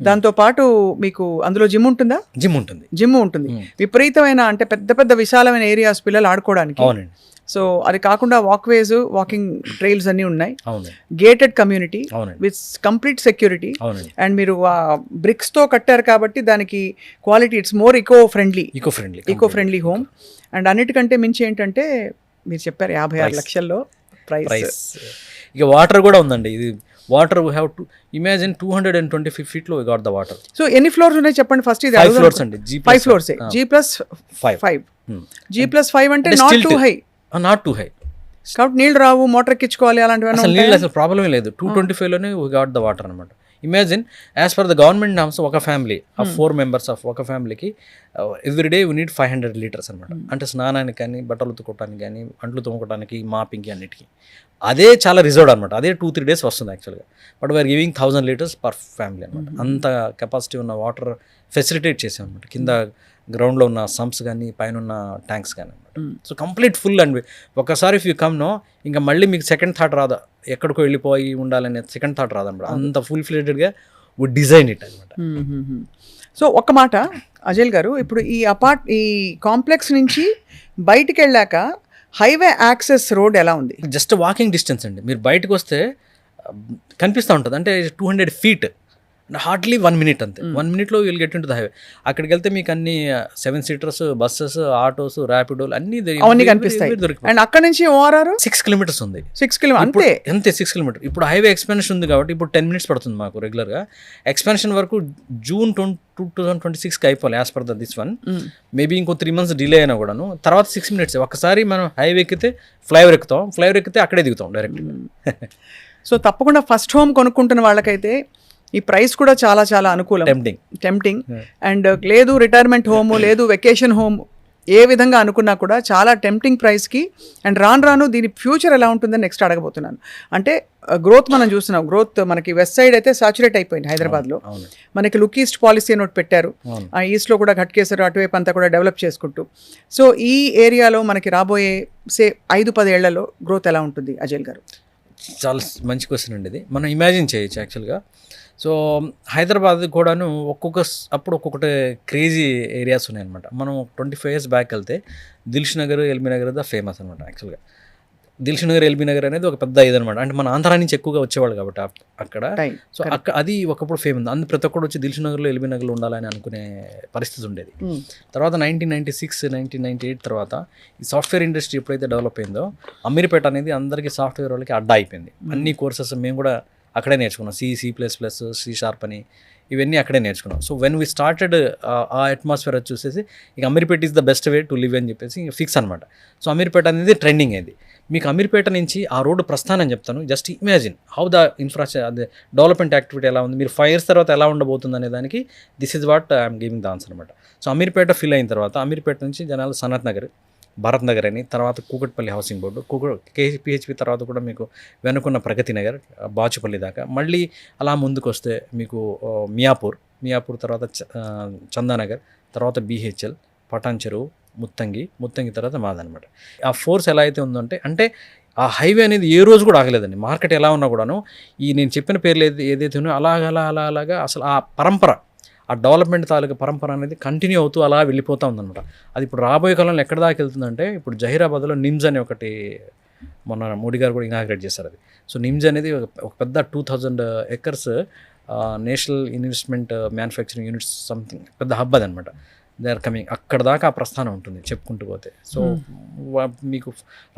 దాంతో పాటు మీకు అందులో జిమ్ ఉంటుందా? జిమ్ ఉంటుంది. జిమ్ ఉంటుంది. విపరీతమైన అంటే పెద్ద పెద్ద విశాలమైన ఏరియాస్ పిల్లలు ఆడుకోవడానికి. అవునండి. సో అది కాకుండా వాక్వేస్, వాకింగ్ ట్రైల్స్ అన్నీ ఉన్నాయి. అవునండి. Gated community with complete security. అవునండి. అండ్ మీరు బ్రిక్స్ తో కట్టారు కాబట్టి దానికి quality it's more eco friendly home. And అన్నిటికంటే మించి ఏంటంటే మీరు చెప్పారు 56 లక్షల్లో ప్రైస్. ఇక వాటర్ కూడా ఉందండి. ఇది water we have to imagine 225 feetలో we got the water. So ఎన్ని ఫ్లోర్స్ ఉన్నాయి చెప్పండి ఫస్ట్? ఇది 5 floors అండి. 5 floors. G+5. G+5 అంటే నాట్ టూ హై కాబట్టి నీళ్ళు రావు, మోటార్ ఎక్కించుకోవాలి, అలాంటివన్నీ అసలు నీళ్ళు అసలు ప్రాబ్లమే లేదు. 225లోనే వీ గాట్ ద వాటర్ అనమాట. Imagine as per the government norms ఒక ఫ్యామిలీ ఆఫ్ 4 members ఆఫ్ ఒక ఫ్యామిలీకి ఎవ్రీడే వీ నీడ్ 500 liters అనమాట. అంటే స్నానానికి కానీ, బట్టలు ఉతుకోవడానికి కానీ, అంట్లు తోముకోవడానికి, మాపింగ్కి అన్నిటికీ అదే చాలా రిజర్వ్డ్ అనమాట. అదే 2-3 days వస్తుంది యాక్చువల్గా. But we are giving 1000 liters per family అనమాట. అంత కెపాసిటీ ఉన్న వాటర్ ఫెసిలిటేట్ చేసాం అనమాట. కింద గ్రౌండ్లో ఉన్న సంప్స్ కానీ, పైన ఉన్న ట్యాంక్స్ కానీ అనమాట. సో కంప్లీట్ ఫుల్ అండ్ ఒకసారి ఇఫ్ యూ కమ్ నో ఇంకా మళ్ళీ మీకు సెకండ్ థాట్ రాదా, ఎక్కడికో వెళ్ళిపోయి ఉండాలనే సెకండ్ థాట్ రాదనమాట. అంత ఫుల్ ఫ్లెడ్జ్డ్గా వుడ్ డిజైన్ ఇట్ అనమాట. సో ఒక్క మాట అజయ్ గారు, ఇప్పుడు ఈ కాంప్లెక్స్ నుంచి బయటికి వెళ్ళాక హైవే యాక్సెస్ రోడ్ ఎలా ఉంది? జస్ట్ వాకింగ్ డిస్టెన్స్ అండి. మీరు బయటకు వస్తే కనిపిస్తూ ఉంటుంది. అంటే 200 feet, హార్డ్లీ 1 minute అంతే. 1 minuteలో will get in to the highway. అక్కడికి వెళ్తే మీకు అన్ని 7-seaters, బస్సెస్, ఆటోస్, ర్యాపిడోలు అన్నీ కనిపిస్తాయి. అండ్ అక్కడ నుంచి ORR 6 kilometers ఉంది. 6 kilometers అంతే 6 kilometers. ఇప్పుడు హైవే ఎక్స్పెన్షన్ ఉంది కాబట్టి ఇప్పుడు 10 minutes పడుతుంది మాకు రెగ్యులర్గా. ఎక్స్పెన్షన్ వరకు June 2026కి అయిపోవాలి as per this one. Maybe ఇంకో 3 months డిలే అయినా కూడాను. తర్వాత 6 minutes. ఒక్కసారి మనం హైవే ఎక్కితే ఫ్లైఓవర్ ఎక్కుతాం, ఫ్లైఓవర్ ఎక్కితే అక్కడే దిగుతాం డైరెక్ట్గా. సో తప్పకుండా ఫస్ట్ హోమ్ కొనుక్కుంటున్న వాళ్ళకైతే ఈ ప్రైస్ కూడా చాలా చాలా అనుకూలం, టెంప్టింగ్. అండ్ లేదు రిటైర్మెంట్ హోమ్, లేదు వెకేషన్ హోమ్, ఏ విధంగా అనుకున్నా కూడా చాలా టెంప్టింగ్ ప్రైస్కి. అండ్ రాను దీని ఫ్యూచర్ ఎలా ఉంటుందని నెక్స్ట్ అడగబోతున్నాను. అంటే గ్రోత్ మనం చూస్తున్నాం. గ్రోత్ మనకి వెస్ట్ సైడ్ అయితే సాచురేట్ అయిపోయింది హైదరాబాద్లో. మనకి లుక్ ఈస్ట్ పాలసీ నోట్ పెట్టారు. ఆ ఈస్ట్లో కూడా ఘట్కేసర్ అటువైపు అంతా కూడా డెవలప్ చేసుకుంటూ. సో ఈ ఏరియాలో మనకి రాబోయే 5-10 ఏళ్లలో గ్రోత్ ఎలా ఉంటుంది అజయ్ గారు? చాలా మంచి క్వశ్చన్ అండి ఇది. మనం ఇమాజిన్ చేయొచ్చు యాక్చువల్గా. సో హైదరాబాద్ కూడాను ఒక్కొక్కటి క్రేజీ ఏరియాస్ ఉన్నాయన్నమాట. మనం 25 years బ్యాక్ వెళ్తే Dilsukh Nagar, LB Nagar the famous అనమాట. యాక్చువల్గా దిల్షుక్ నగర్, ఎల్బీ నగర్ అనేది ఒక పెద్ద ఇదనమాట. అంటే మన ఆంధ్రా నుంచి ఎక్కువగా వచ్చేవాళ్ళు కాబట్టి అక్కడ. సో అది ఒకప్పుడు ఫేమస్. అందుకు ప్రతి ఒక్కరు వచ్చి దిల్షుక్ నగర్లో, ఎల్బీ నగర్లో ఉండాలని అనుకునే పరిస్థితి ఉండేది. తర్వాత 1996, 1998 తర్వాత ఈ సాఫ్ట్వేర్ ఇండస్ట్రీ ఎప్పుడైతే డెవలప్ అయిందో అమీర్పేట అనేది అందరికీ సాఫ్ట్వేర్ వాళ్ళకి అడ్డా అయిపోయింది. అన్ని కోర్సెస్ మేము కూడా అక్కడే నేర్చుకున్నాం. C++, C# అని ఇవన్నీ అక్కడే నేర్చుకున్నాం. సో వెన్ వీ స్టార్టెడ్ ఆ అట్మాస్ఫియర్ చూసేసి ఇక Ameerpet is the best way to live అని చెప్పేసి ఫిక్స్ అనమాట. సో అమీర్పేట అనేది ట్రెండింగ్ అయింది. మీకు అమీర్పేట నుంచి ఆ రోడ్డు ప్రస్థానం చెప్తాను. Just imagine how the infrastructure, అదే డెవలప్మెంట్ యాక్టివిటీ ఎలా ఉంది, మీరు 5 years తర్వాత ఎలా ఉండబోతుంది అనే దానికి this is what I'm giving the answer అనమాట. సో అమీర్పేట ఫిల్ అయిన తర్వాత అమీర్పేట నుంచి జనాలు సనత్ నగర్, భారత్ నగర్ అని, తర్వాత కూకట్పల్లి హౌసింగ్ బోర్డు, KPHP తర్వాత కూడా మీకు వెనుకున్న ప్రగతి నగర్, బాచుపల్లి దాకా. మళ్ళీ అలా ముందుకు వస్తే మీకు మియాపూర్ తర్వాత చందానగర్, తర్వాత BHL, పటాన్ చెరువు, ముత్తంగి తర్వాత మాదనమాట. ఆ ఫోర్స్ ఎలా అయితే ఉందంటే ఆ హైవే అనేది ఏ రోజు కూడా ఆగలేదండి. మార్కెట్ ఎలా ఉన్నా కూడాను నేను చెప్పిన పేర్లు ఏదైతే ఉన్నాయో అలాగా అసలు ఆ పరంపర, ఆ డెవలప్మెంట్ తాలూకా పరంపర అనేది కంటిన్యూ అవుతూ అలా వెళ్ళిపోతూ ఉందన్నమాట. అది ఇప్పుడు రాబోయే కాలంలో ఎక్కడ దాకా వెళ్తుందంటే, ఇప్పుడు జహీరాబాద్లో నిమ్స్ అనే ఒకటి మొన్న మోడీ గారు కూడా ఇనాగ్రేట్ చేశారు అది. సో నిమ్స్ అనేది ఒక పెద్ద 2000 acres national investment manufacturing units something పెద్ద హబ్ అదనమాట. They are coming. అక్కడ దాకా ఆ ప్రస్థానం ఉంటుంది చెప్పుకుంటూ పోతే. సో మీకు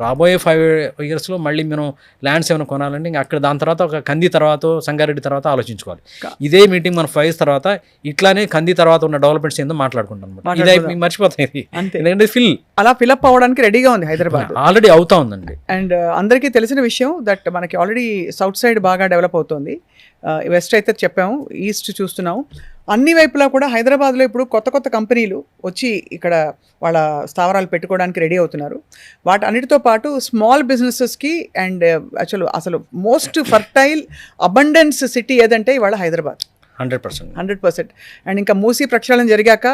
రాబోయే 5 yearsలో మళ్ళీ మనం ల్యాండ్స్ ఏమైనా కొనాలంటే ఇంకా అక్కడ దాని తర్వాత ఒక కంది తర్వాత సంగారెడ్డి తర్వాత ఆలోచించుకోవాలి. ఇదే మీటింగ్ మన 5 years తర్వాత ఇట్లానే కంది తర్వాత ఉన్న డెవలప్మెంట్స్ ఏందో మాట్లాడుకుంటాం అనమాట. ఇదే మీకు మర్చిపోతాయి ఎందుకంటే అలా ఫిల్అప్ అవ్వడానికి రెడీగా ఉంది హైదరాబాద్. ఆల్రెడీ అవుతా ఉందండి. అండ్ అందరికీ తెలిసిన విషయం దట్ మనకి ఆల్రెడీ సౌత్ సైడ్ బాగా డెవలప్ అవుతుంది. వెస్ట్ అయితే చెప్పాము, ఈస్ట్ చూస్తున్నాము. అన్ని వైపులా కూడా హైదరాబాద్లో ఇప్పుడు కొత్త కంపెనీలు వచ్చి ఇక్కడ వాళ్ళ స్థావరాలు పెట్టుకోవడానికి రెడీ అవుతున్నారు. అన్నిటితో పాటు స్మాల్ బిజినెసెస్కి అండ్ అసలు మోస్ట్ ఫర్టైల్ అబండెన్స్ సిటీ ఏదంటే ఇవాళ హైదరాబాద్. 100%. అండ్ ఇంకా మూసీ ప్రక్షాళన జరిగాక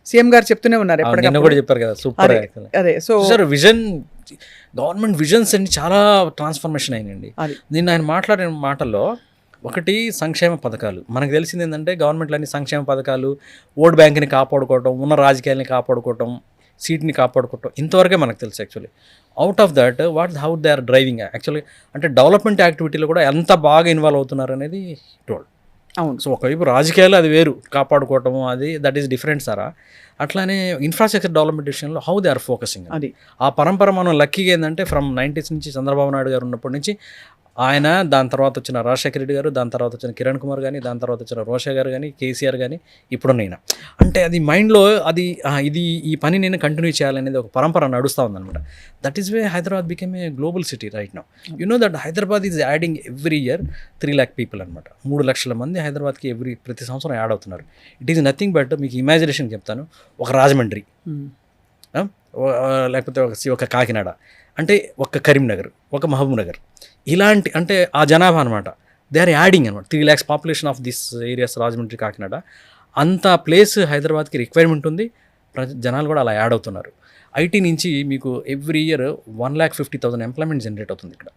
సీఎం గారు చెప్తూనే ఉన్నారు ఎప్పటికప్పుడు చెప్పారు కదా, సూపర్. అదే సో విజన్, గవర్నమెంట్ విజన్స్ అన్ని చాలా ట్రాన్స్ఫర్మేషన్ అయినండి. నిన్న ఆయన మాట్లాడిన మాటల్లో ఒకటి సంక్షేమ పథకాలు. మనకు తెలిసింది ఏంటంటే గవర్నమెంట్లన్నీ సంక్షేమ పథకాలు, ఓట్ బ్యాంక్ని కాపాడుకోవటం, ఉన్న రాజకీయాల్ని కాపాడుకోవటం, సీట్ని కాపాడుకోవటం, ఇంతవరకే మనకు తెలుసు. Actually out of that how they are driving actually అంటే డెవలప్మెంట్ యాక్టివిటీలో కూడా ఎంత బాగా ఇన్వాల్వ్ అవుతున్నారు అనేది టోల్డ్. అవును. సో ఒకవైపు రాజకీయాలు అది వేరు, కాపాడుకోవటము అది దట్ ఈస్ డిఫరెంట్ సారా. అట్లానే ఇన్ఫ్రాస్ట్రక్చర్ డెవలప్మెంట్ విషయంలో హౌ దే ఆర్ ఫోకసింగ్. అది ఆ పరంపర మనం లక్కీగా ఏంటంటే ఫ్రమ్ 90s నుంచి చంద్రబాబు నాయుడు గారు ఉన్నప్పటి నుంచి ఆయన, దాని తర్వాత వచ్చిన రాజశేఖర రెడ్డి గారు, దాని తర్వాత వచ్చిన కిరణ్ కుమార్ కానీ, దాని తర్వాత వచ్చిన రోషా గారు కానీ, కేసీఆర్ కానీ, ఇప్పుడు నేను అంటే అది మైండ్లో ఇది ఈ పని నేను కంటిన్యూ చేయాలనేది ఒక పరంపర నడుస్తూ ఉందన్నమాట. That is way Hyderabad became a global city right now. You know that Hyderabad is adding every year 3 lakh people అనమాట. 3 లక్షల మంది హైదరాబాద్కి ప్రతి సంవత్సరం యాడ్ అవుతున్నారు. ఇట్ ఈజ్ నథింగ్ బట్ మీకు ఇమాజినేషన్ చెప్తాను, ఒక రాజమండ్రి, లేకపోతే ఒక కాకినాడ, అంటే ఒక కరీంనగర్, ఒక మహబూబ్ నగర్, ఇలాంటి అంటే ఆ జనాభా అనమాట. దే ఆర్ యాడింగ్ అనమాట. 3 lakhs population of this areas, Rajahmundry, Kakinada, అంత ప్లేస్ హైదరాబాద్కి రిక్వైర్మెంట్ ఉంది. జనాలు కూడా అలా యాడ్ అవుతున్నారు. ఐటీ నుంచి మీకు ఎవ్రీ ఇయర్ 1,50,000 ఎంప్లాయ్మెంట్ జనరేట్ అవుతుంది ఇక్కడ.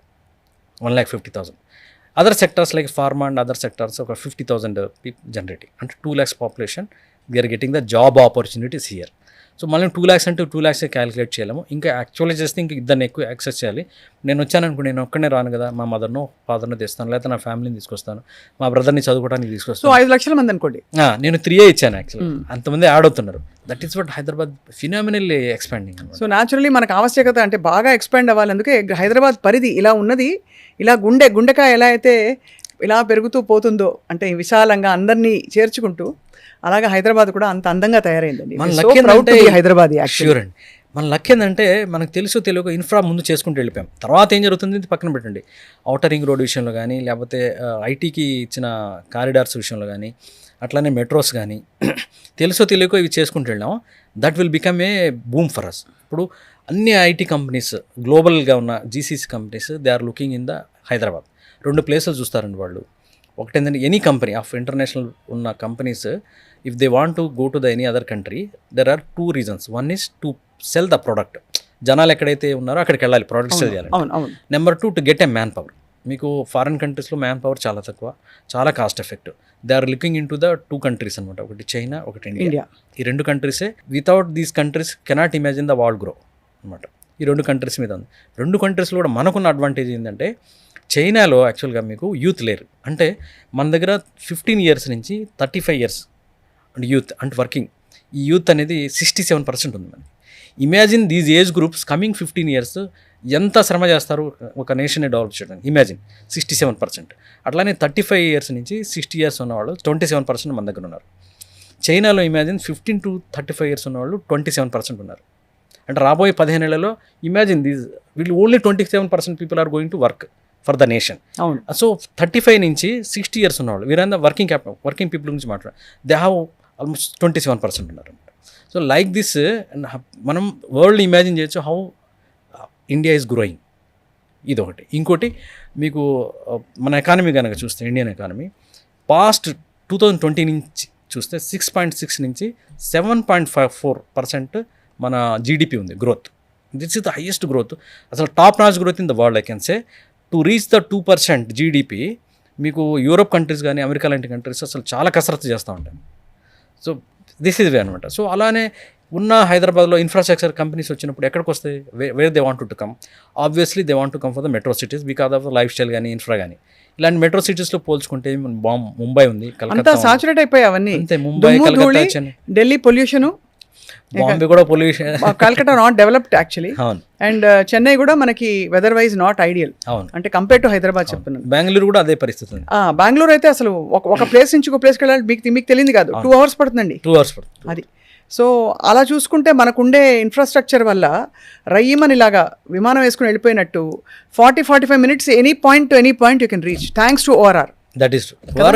1,50,000. Other sectors like pharma and other sectors ఒక 50,000 జనరేటింగ్. అంటే 2 lakhs population, they are getting the job opportunities here. So మళ్ళీ 2 lakhs అంటే 2 lakhs క్యాలిక్యులేట్ చేయలేము. ఇంకా యాక్చువల్లీ చేస్తే ఇంకా ఇద్దరిని ఎక్కువ యాక్సెస్ చేయాలి. నేను వచ్చాను అనుకో, నేను ఒక్కనే రాను కదా, మా మదర్ను ఫాదర్ను తెస్తాను, లేకపోతే నా ఫ్యామిలీని తీసుకొస్తాను, మా బ్రదర్ని చదువుకోవడానికి తీసుకొస్తాను. 5 లక్షల మంది అనుకోండి. నేను 3 ఇచ్చాను యాక్చువల్లీ. అంతమంది యాడ్ అవుతున్నారు. That is what Hyderabad phenomenally expanding. So naturally మనకు ఆవశ్యకత అంటే బాగా ఎక్స్పాండ్ అవ్వాలి. అందుకే హైదరాబాద్ పరిధి ఇలా ఉన్నది. ఇలా గుండెకాయ ఎలా అయితే ఇలా పెరుగుతూ పోతుందో, అంటే విశాలంగా అందరినీ చేర్చుకుంటూ, అలాగే హైదరాబాద్ కూడా అంత అందంగా తయారైందండి. హైదరాబాద్ ష్యూర్ అండి. మన లక్ ఏంటంటే మనకు తెలియక ఇన్ఫ్రా ముందు చేసుకుంటూ వెళ్ళిపోయాం. తర్వాత ఏం జరుగుతుంది పక్కన పెట్టండి. ఔటర్ రింగ్ రోడ్ విషయంలో కానీ, లేకపోతే ఐటీకి ఇచ్చిన కారిడార్స్ విషయంలో కానీ, అట్లానే మెట్రోస్ కానీ తెలియక ఇవి చేసుకుంటూ వెళ్ళాం. That will become a boom for us. ఇప్పుడు అన్ని ఐటీ కంపెనీస్, గ్లోబల్గా ఉన్న GCC companies, they are looking in the Hyderabad. 2 ప్లేసులు చూస్తారండి వాళ్ళు. ఒకటేంటంటే ఎనీ కంపెనీ ఆఫ్ ఇంటర్నేషనల్ ఉన్న companies, if they want to go to the any other country, there are 2 reasons. One is to sell the product. జనాలు ఎక్కడైతే ఉన్నారో అక్కడికి వెళ్ళాలి, ప్రోడక్ట్స్ సెల్ చేయాలి. Number 2 to get a man power. మీకు foreign కంట్రీస్లో man power చాలా తక్కువ, చాలా cost effective. They are looking in to the 2 countries అనమాట. ఒకటి చైనా, ఒకటి ఇండియా. ఈ 2 countries without these countries cannot imagine the world grow అనమాట. ఈ 2 countries మీద ఉంది. 2 countries కూడా మనకున్న అడ్వాంటేజ్ ఏంటంటే, చైనాలో యాక్చువల్గా మీకు యూత్ లేరు. అంటే మన దగ్గర 15 years నుంచి 35 years అండ్ యూత్ అంటే వర్కింగ్, ఈ యూత్ అనేది 67% ఉంది మనకి. Imagine these age groups coming 15 years ఎంత శ్రమ చేస్తారు ఒక నేషన్ని డెవలప్ చేయడానికి. ఇమాజిన్ 67%. అట్లానే 35 years నుంచి 60 years ఉన్నవాళ్ళు 27% మన దగ్గర ఉన్నారు. చైనాలో ఇమాజిన్ 15 to 35 years ఉన్నవాళ్ళు 27% ఉన్నారు. అంటే రాబోయే 15 ఏళ్లలో ఇమాజిన్ దీస్ వీళ్ళు only 27% people are going to work for the nation. అవును. సో 35 నుంచి 60 years ఉన్నవాళ్ళు వీరంతా వర్కింగ్ పీపుల్ గురించి మాట్లాడారు. దే హ్యావ్ ఆల్మోస్ట్ 27% ఉన్నారు. సో లైక్ దిస్ మనం వరల్డ్ ఇమాజిన్ చేయొచ్చు హౌ ఇండియా ఈజ్ గ్రోయింగ్. ఇదొకటి. ఇంకోటి మీకు మన ఎకానమీ కనుక చూస్తే, ఇండియన్ ఎకానమీ పాస్ట్ 2020 నుంచి చూస్తే 6.6 నుంచి 7.54% మన జీడిపి ఉంది growth. This is the highest growth, అసలు top notch growth in the world I can say. To reach the 2% GDP మీకు యూరోప్ కంట్రీస్ కానీ అమెరికా లాంటి కంట్రీస్ అసలు చాలా కసరత్తు చేస్తూ ఉంటాయి. సో దిస్ ఇస్ వే అనమాట. సో అలానే ఉన్న హైదరాబాద్లో ఇన్ఫ్రాస్ట్రక్చర్ కంపెనీస్ వచ్చినప్పుడు ఎక్కడికి వస్తాయి, where they want to come, obviously they want to come for the metro cities because of the life style కానీ ఇన్ఫ్రా కానీ. ఇలాంటి మెట్రో సిటీస్లో పోల్చుకుంటే ముంబై ఉంది, కలకత్తా సాచురేట్ అయిపోయాయి అవన్నీ. అంతే, ముంబై, కలకత్తా, చెన్నై, ఢిల్లీ పొల్యూషన్, బాంబే కూడా pollution, Calcutta not developed actually, అవును, అండ్ చెన్నై కూడా మనకి వెదర్ వైజ్ నాట్ ఐడియల్, అవును, అంటే కంపేర్ టు హైదరాబాద్ చెప్తున్నాను. బెంగళూరు కూడా అదే పరిస్థితి ఉంది. బెంగళూరు అయితే అసలు ఒక ప్లేస్ నుంచి ఒక ప్లేస్కి వెళ్ళాలి మీకు తెలియదు కాదు, 2 hours పడుతుందండి. 2 hours పడుతుంది అది. సో అలా చూసుకుంటే మనకుండే ఇన్ఫ్రాస్ట్రక్చర్ వల్ల రయ్యమని ఇలాగా విమానం వేసుకుని వెళ్ళిపోయినట్టు 40-45 minutes any point to any point you can reach thanks to ORR. That is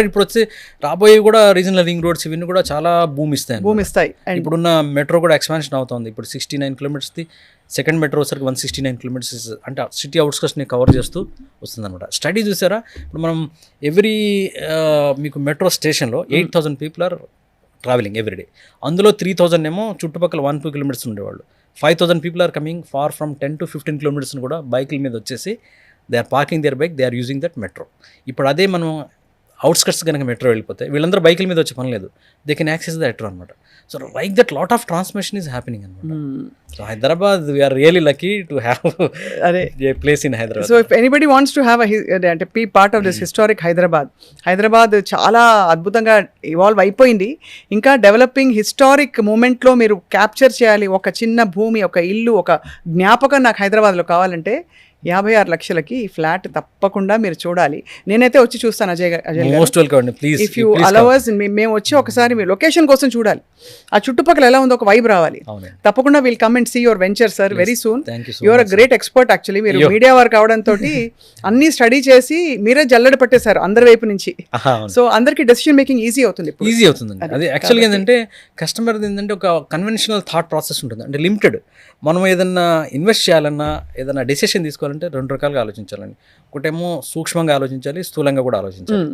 ఇప్పుడు వచ్చి రాబోయే కూడా రీజనల్ రింగ్ రోడ్స్ ఇవన్నీ కూడా చాలా భూమి ఇస్తాయి. ఇప్పుడున్న మెట్రో కూడా ఎక్స్పాన్షన్ అవుతుంది. ఇప్పుడు 69 kilometers సెకండ్ మెట్రో వచ్చరికి 169 kilometers, అంటే సిటీ అవుట్స్కట్స్ని కవర్ చేస్తూ వస్తుంది అనమాట. స్టడీ చూసారా, ఇప్పుడు మనం ఎవ్రీ మీకు మెట్రో స్టేషన్లో 8,000 people ఆర్ ట్రావెలింగ్ ఎవ్రీడే. అందులో 3,000 ఏమో చుట్టుపక్కల 1-2 kilometers ఉండేవాళ్ళు. 5,000 people are coming far from 10 to 15 kilometers కూడా బైకుల మీద వచ్చేసి they are parking there bike, they are using that metro. ఇప్పుడు అదే మనం అవుట్స్కట్స్ కనుక మెట్రో వెళ్ళిపోతే వీళ్ళందరూ బైకుల మీద వచ్చే పని లేదు, they can access the metro అనమాట. So like that lot of transmission is happening అనమాట. So Hyderabad we are really lucky to have a place in Hyderabad. So if anybody wants to have అంటే be part of this historic Hyderabad చాలా అద్భుతంగా evolve అయిపోయింది. ఇంకా developing historic మూమెంట్లో మీరు capture చేయాలి. ఒక చిన్న భూమి, ఒక ఇల్లు, ఒక జ్ఞాపకం నాకు హైదరాబాద్లో కావాలంటే 56 లక్షలకి ఈ ఫ్లాట్ తప్పకుండా మీరు చూడాలి. నేనైతే వచ్చి చూస్తాను అజయ్ మోస్ట్ వెల్కమ్ అండి, please if you allow us, మేము వచ్చి ఒకసారి మీ లొకేషన్ కోసం చూడాలి, ఆ చుట్టుపక్కల ఎలా ఉందో ఒక వైబ్ రావాలి. తప్పకుండా will come and see your venture sir very soon. Your a great expert actually. మీరు మీడియా వర్క్ అవడంతో అన్ని స్టడీ చేసి మీరే జల్లెడ పట్టేశారు అందరి వైపు నుంచి. సో అందరికి డెసిషన్ మేకింగ్ ఈజీ అవుతుంది. అది యాక్చువల్గా ఏంటంటే కస్టమర్ ఏంటంటే ఒక కన్వెన్షనల్ థాట్ ప్రాసెస్ ఉంటుంది, అంటే లిమిటెడ్. మనం ఏదన్నా ఇన్వెస్ట్ చేయాలన్నా, ఏదైనా డెసిషన్ తీసుకోవాలంటే 2 రకాలుగా ఆలోచించాలండి. ఒకటేమో సూక్ష్మంగా ఆలోచించాలి, స్థూలంగా కూడా ఆలోచించాలి.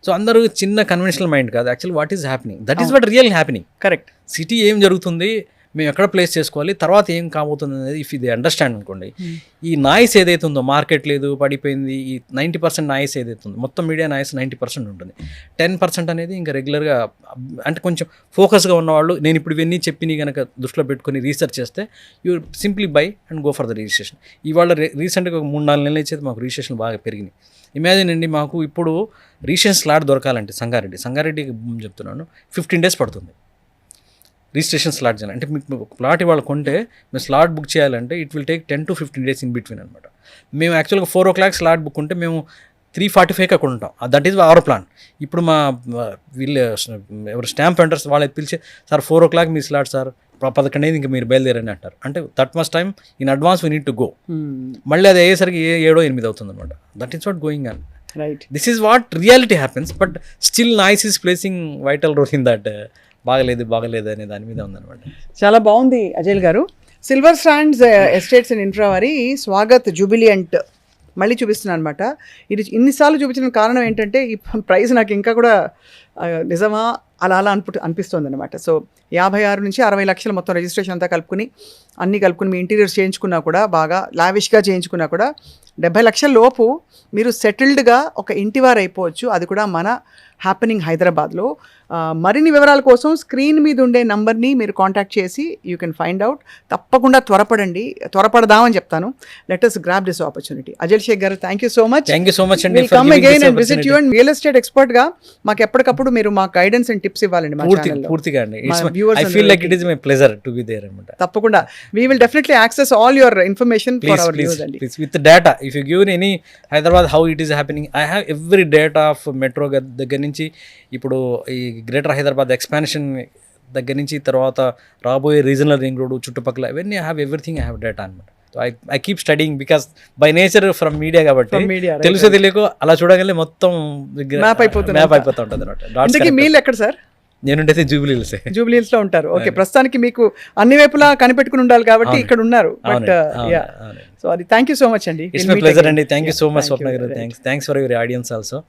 సో అందరూ చిన్న కన్వెన్షనల్ మైండ్ కాదు, actual what is happening, that is what real happening. Correct. City ఏం జరుగుతుంది, మేము ఎక్కడ ప్లేస్ చేసుకోవాలి, తర్వాత ఏం కాబోతుంది అనేది ఇఫ్ ఇది అండర్స్టాండ్ అనుకోండి. ఈ నాయిస్ ఏదైతే ఉందో, మార్కెట్ లేదు, పడిపోయింది, ఈ 90% నాయిస్ ఏదైతే ఉందో, మొత్తం మీడియా నాయిస్ 90% ఉంటుంది. 10% అనేది ఇంకా రెగ్యులర్గా, అంటే కొంచెం ఫోకస్గా ఉన్నవాళ్ళు, నేను ఇప్పుడు ఇవన్నీ చెప్పి కనుక దృష్టిలో పెట్టుకుని రీసెర్చ్ చేస్తే you simply by and go for the registration. ఇవాళ రీసెంట్గా 3-4 నెలలు ఇచ్చేది మాకు రిజిస్ట్రేషన్ బాగా పెరిగినాయి. ఇమాజిన్ అండి, మాకు ఇప్పుడు రిజిస్ట్రేషన్ స్లాట్ దొరకాలంటే సంగారెడ్డికి చెప్తున్నాను 15 days పడుతుంది రిజిస్ట్రేషన్ స్లాట్ చేయాలి. అంటే మీకు ఒక ప్లాట్ ఇవాళ కొంటే మేము స్లాట్ బుక్ చేయాలంటే it will take 10 to 15 days in between అనమాట. మేము యాక్చువల్గా 4 o'clock స్లాట్ బుక్ ఉంటే మేము 3:45 అక్కడ ఉంటాం. That is our plan. ఇప్పుడు మా వీళ్ళు ఎవరు స్టాంప్ వెండర్స్ వాళ్ళకి పిలిచి, సార్ 4 o'clock మీ స్లాట్ సార్, 11 ఇంకా మీరు బయలుదేరని అంటారు. అంటే that much time in advance we need to go. మళ్ళీ అది అయ్యేసరికి 7-8 అవుతుంది అనమాట. That is what going on. Right. This is what reality happens, but still noise is placing vital role in that. బాగలేదు అనే దాని మీద ఉందన్నమాట. చాలా బాగుంది అజయ్ గారు. Silver stands estates and infra వారి స్వాగత్ జూబిలియంట్ మళ్ళీ చూపిస్తున్నాను అనమాట. ఇది ఇన్నిసార్లు చూపించిన కారణం ఏంటంటే ఈ ప్రైస్ నాకు ఇంకా కూడా నిజమా అలా అనిపిస్తుంది అనమాట. సో 56 నుంచి 60 లక్షలు మొత్తం రిజిస్ట్రేషన్ అంతా కలుపుకుని అన్నీ కలుపుకుని మీ ఇంటీరియర్స్ చేయించుకున్నా కూడా, బాగా లావిష్గా చేయించుకున్నా కూడా 70 లక్షల లోపు మీరు సెటిల్డ్గా ఒక ఇంటివారు అయిపోవచ్చు. అది కూడా మన హ్యాపెనింగ్ హైదరాబాద్లో. మరిన్ని వివరాల కోసం స్క్రీన్ మీద ఉండే నంబర్ని మీరు కాంటాక్ట్ చేసి యూ కెన్ ఫైండ్ అవుట్. తప్పకుండా త్వరపడదామని చెప్తాను. Let us grab this opportunity. Ajay Shaikh గారు, థ్యాంక్ యూ సో మచ్. అండి. Come again and visit you. And real estate ఎక్స్పర్ట్గా మాకు ఎప్పటికప్పుడు మీరు మా గైడెన్స్ అండ్ టిప్స్ ఇవ్వాలండి మా ఛానల్లో. పూర్తిగా అండి. I feel like it is my pleasure to be there అన్నమాట. తప్పకుండా we will definitely access all your information for our viewers అండి. Please with the data, if you give any Hyderabad how it is happening, I have every data of metro దగ్గర నుంచి ఇప్పుడు ఈ greater Hyderabad expansion దగ్గర నుంచి తర్వాత రాబోయే regional ring road చుట్టుపక్కల ఇవన్నీ I have everything, I have data అనమాట. So I keep studying because by nature from media కాబట్టి తెలుసో తెలియకో అలా చూడగలే మొత్తం మ్యాప్ అయిపోతూ ఉంటుంది అనమాట. మీల్ ఎక్కడ సార్? నేనుంటే జూబ్లీ హిల్స్ లో ఉంటారు. ఓకే, ప్రస్తుతానికి మీకు అన్ని వైపులా కనిపెట్టుకుని ఉండాలి కాబట్టి ఇక్కడ ఉన్నారు. బట్ సో అది థ్యాంక్ యూ సో మచ్ అండి. ఇట్స్ మై ప్లెజర్ అండి. థ్యాంక్ యూ సో మచ్ స్వప్న గారు. Thanks for your audience also.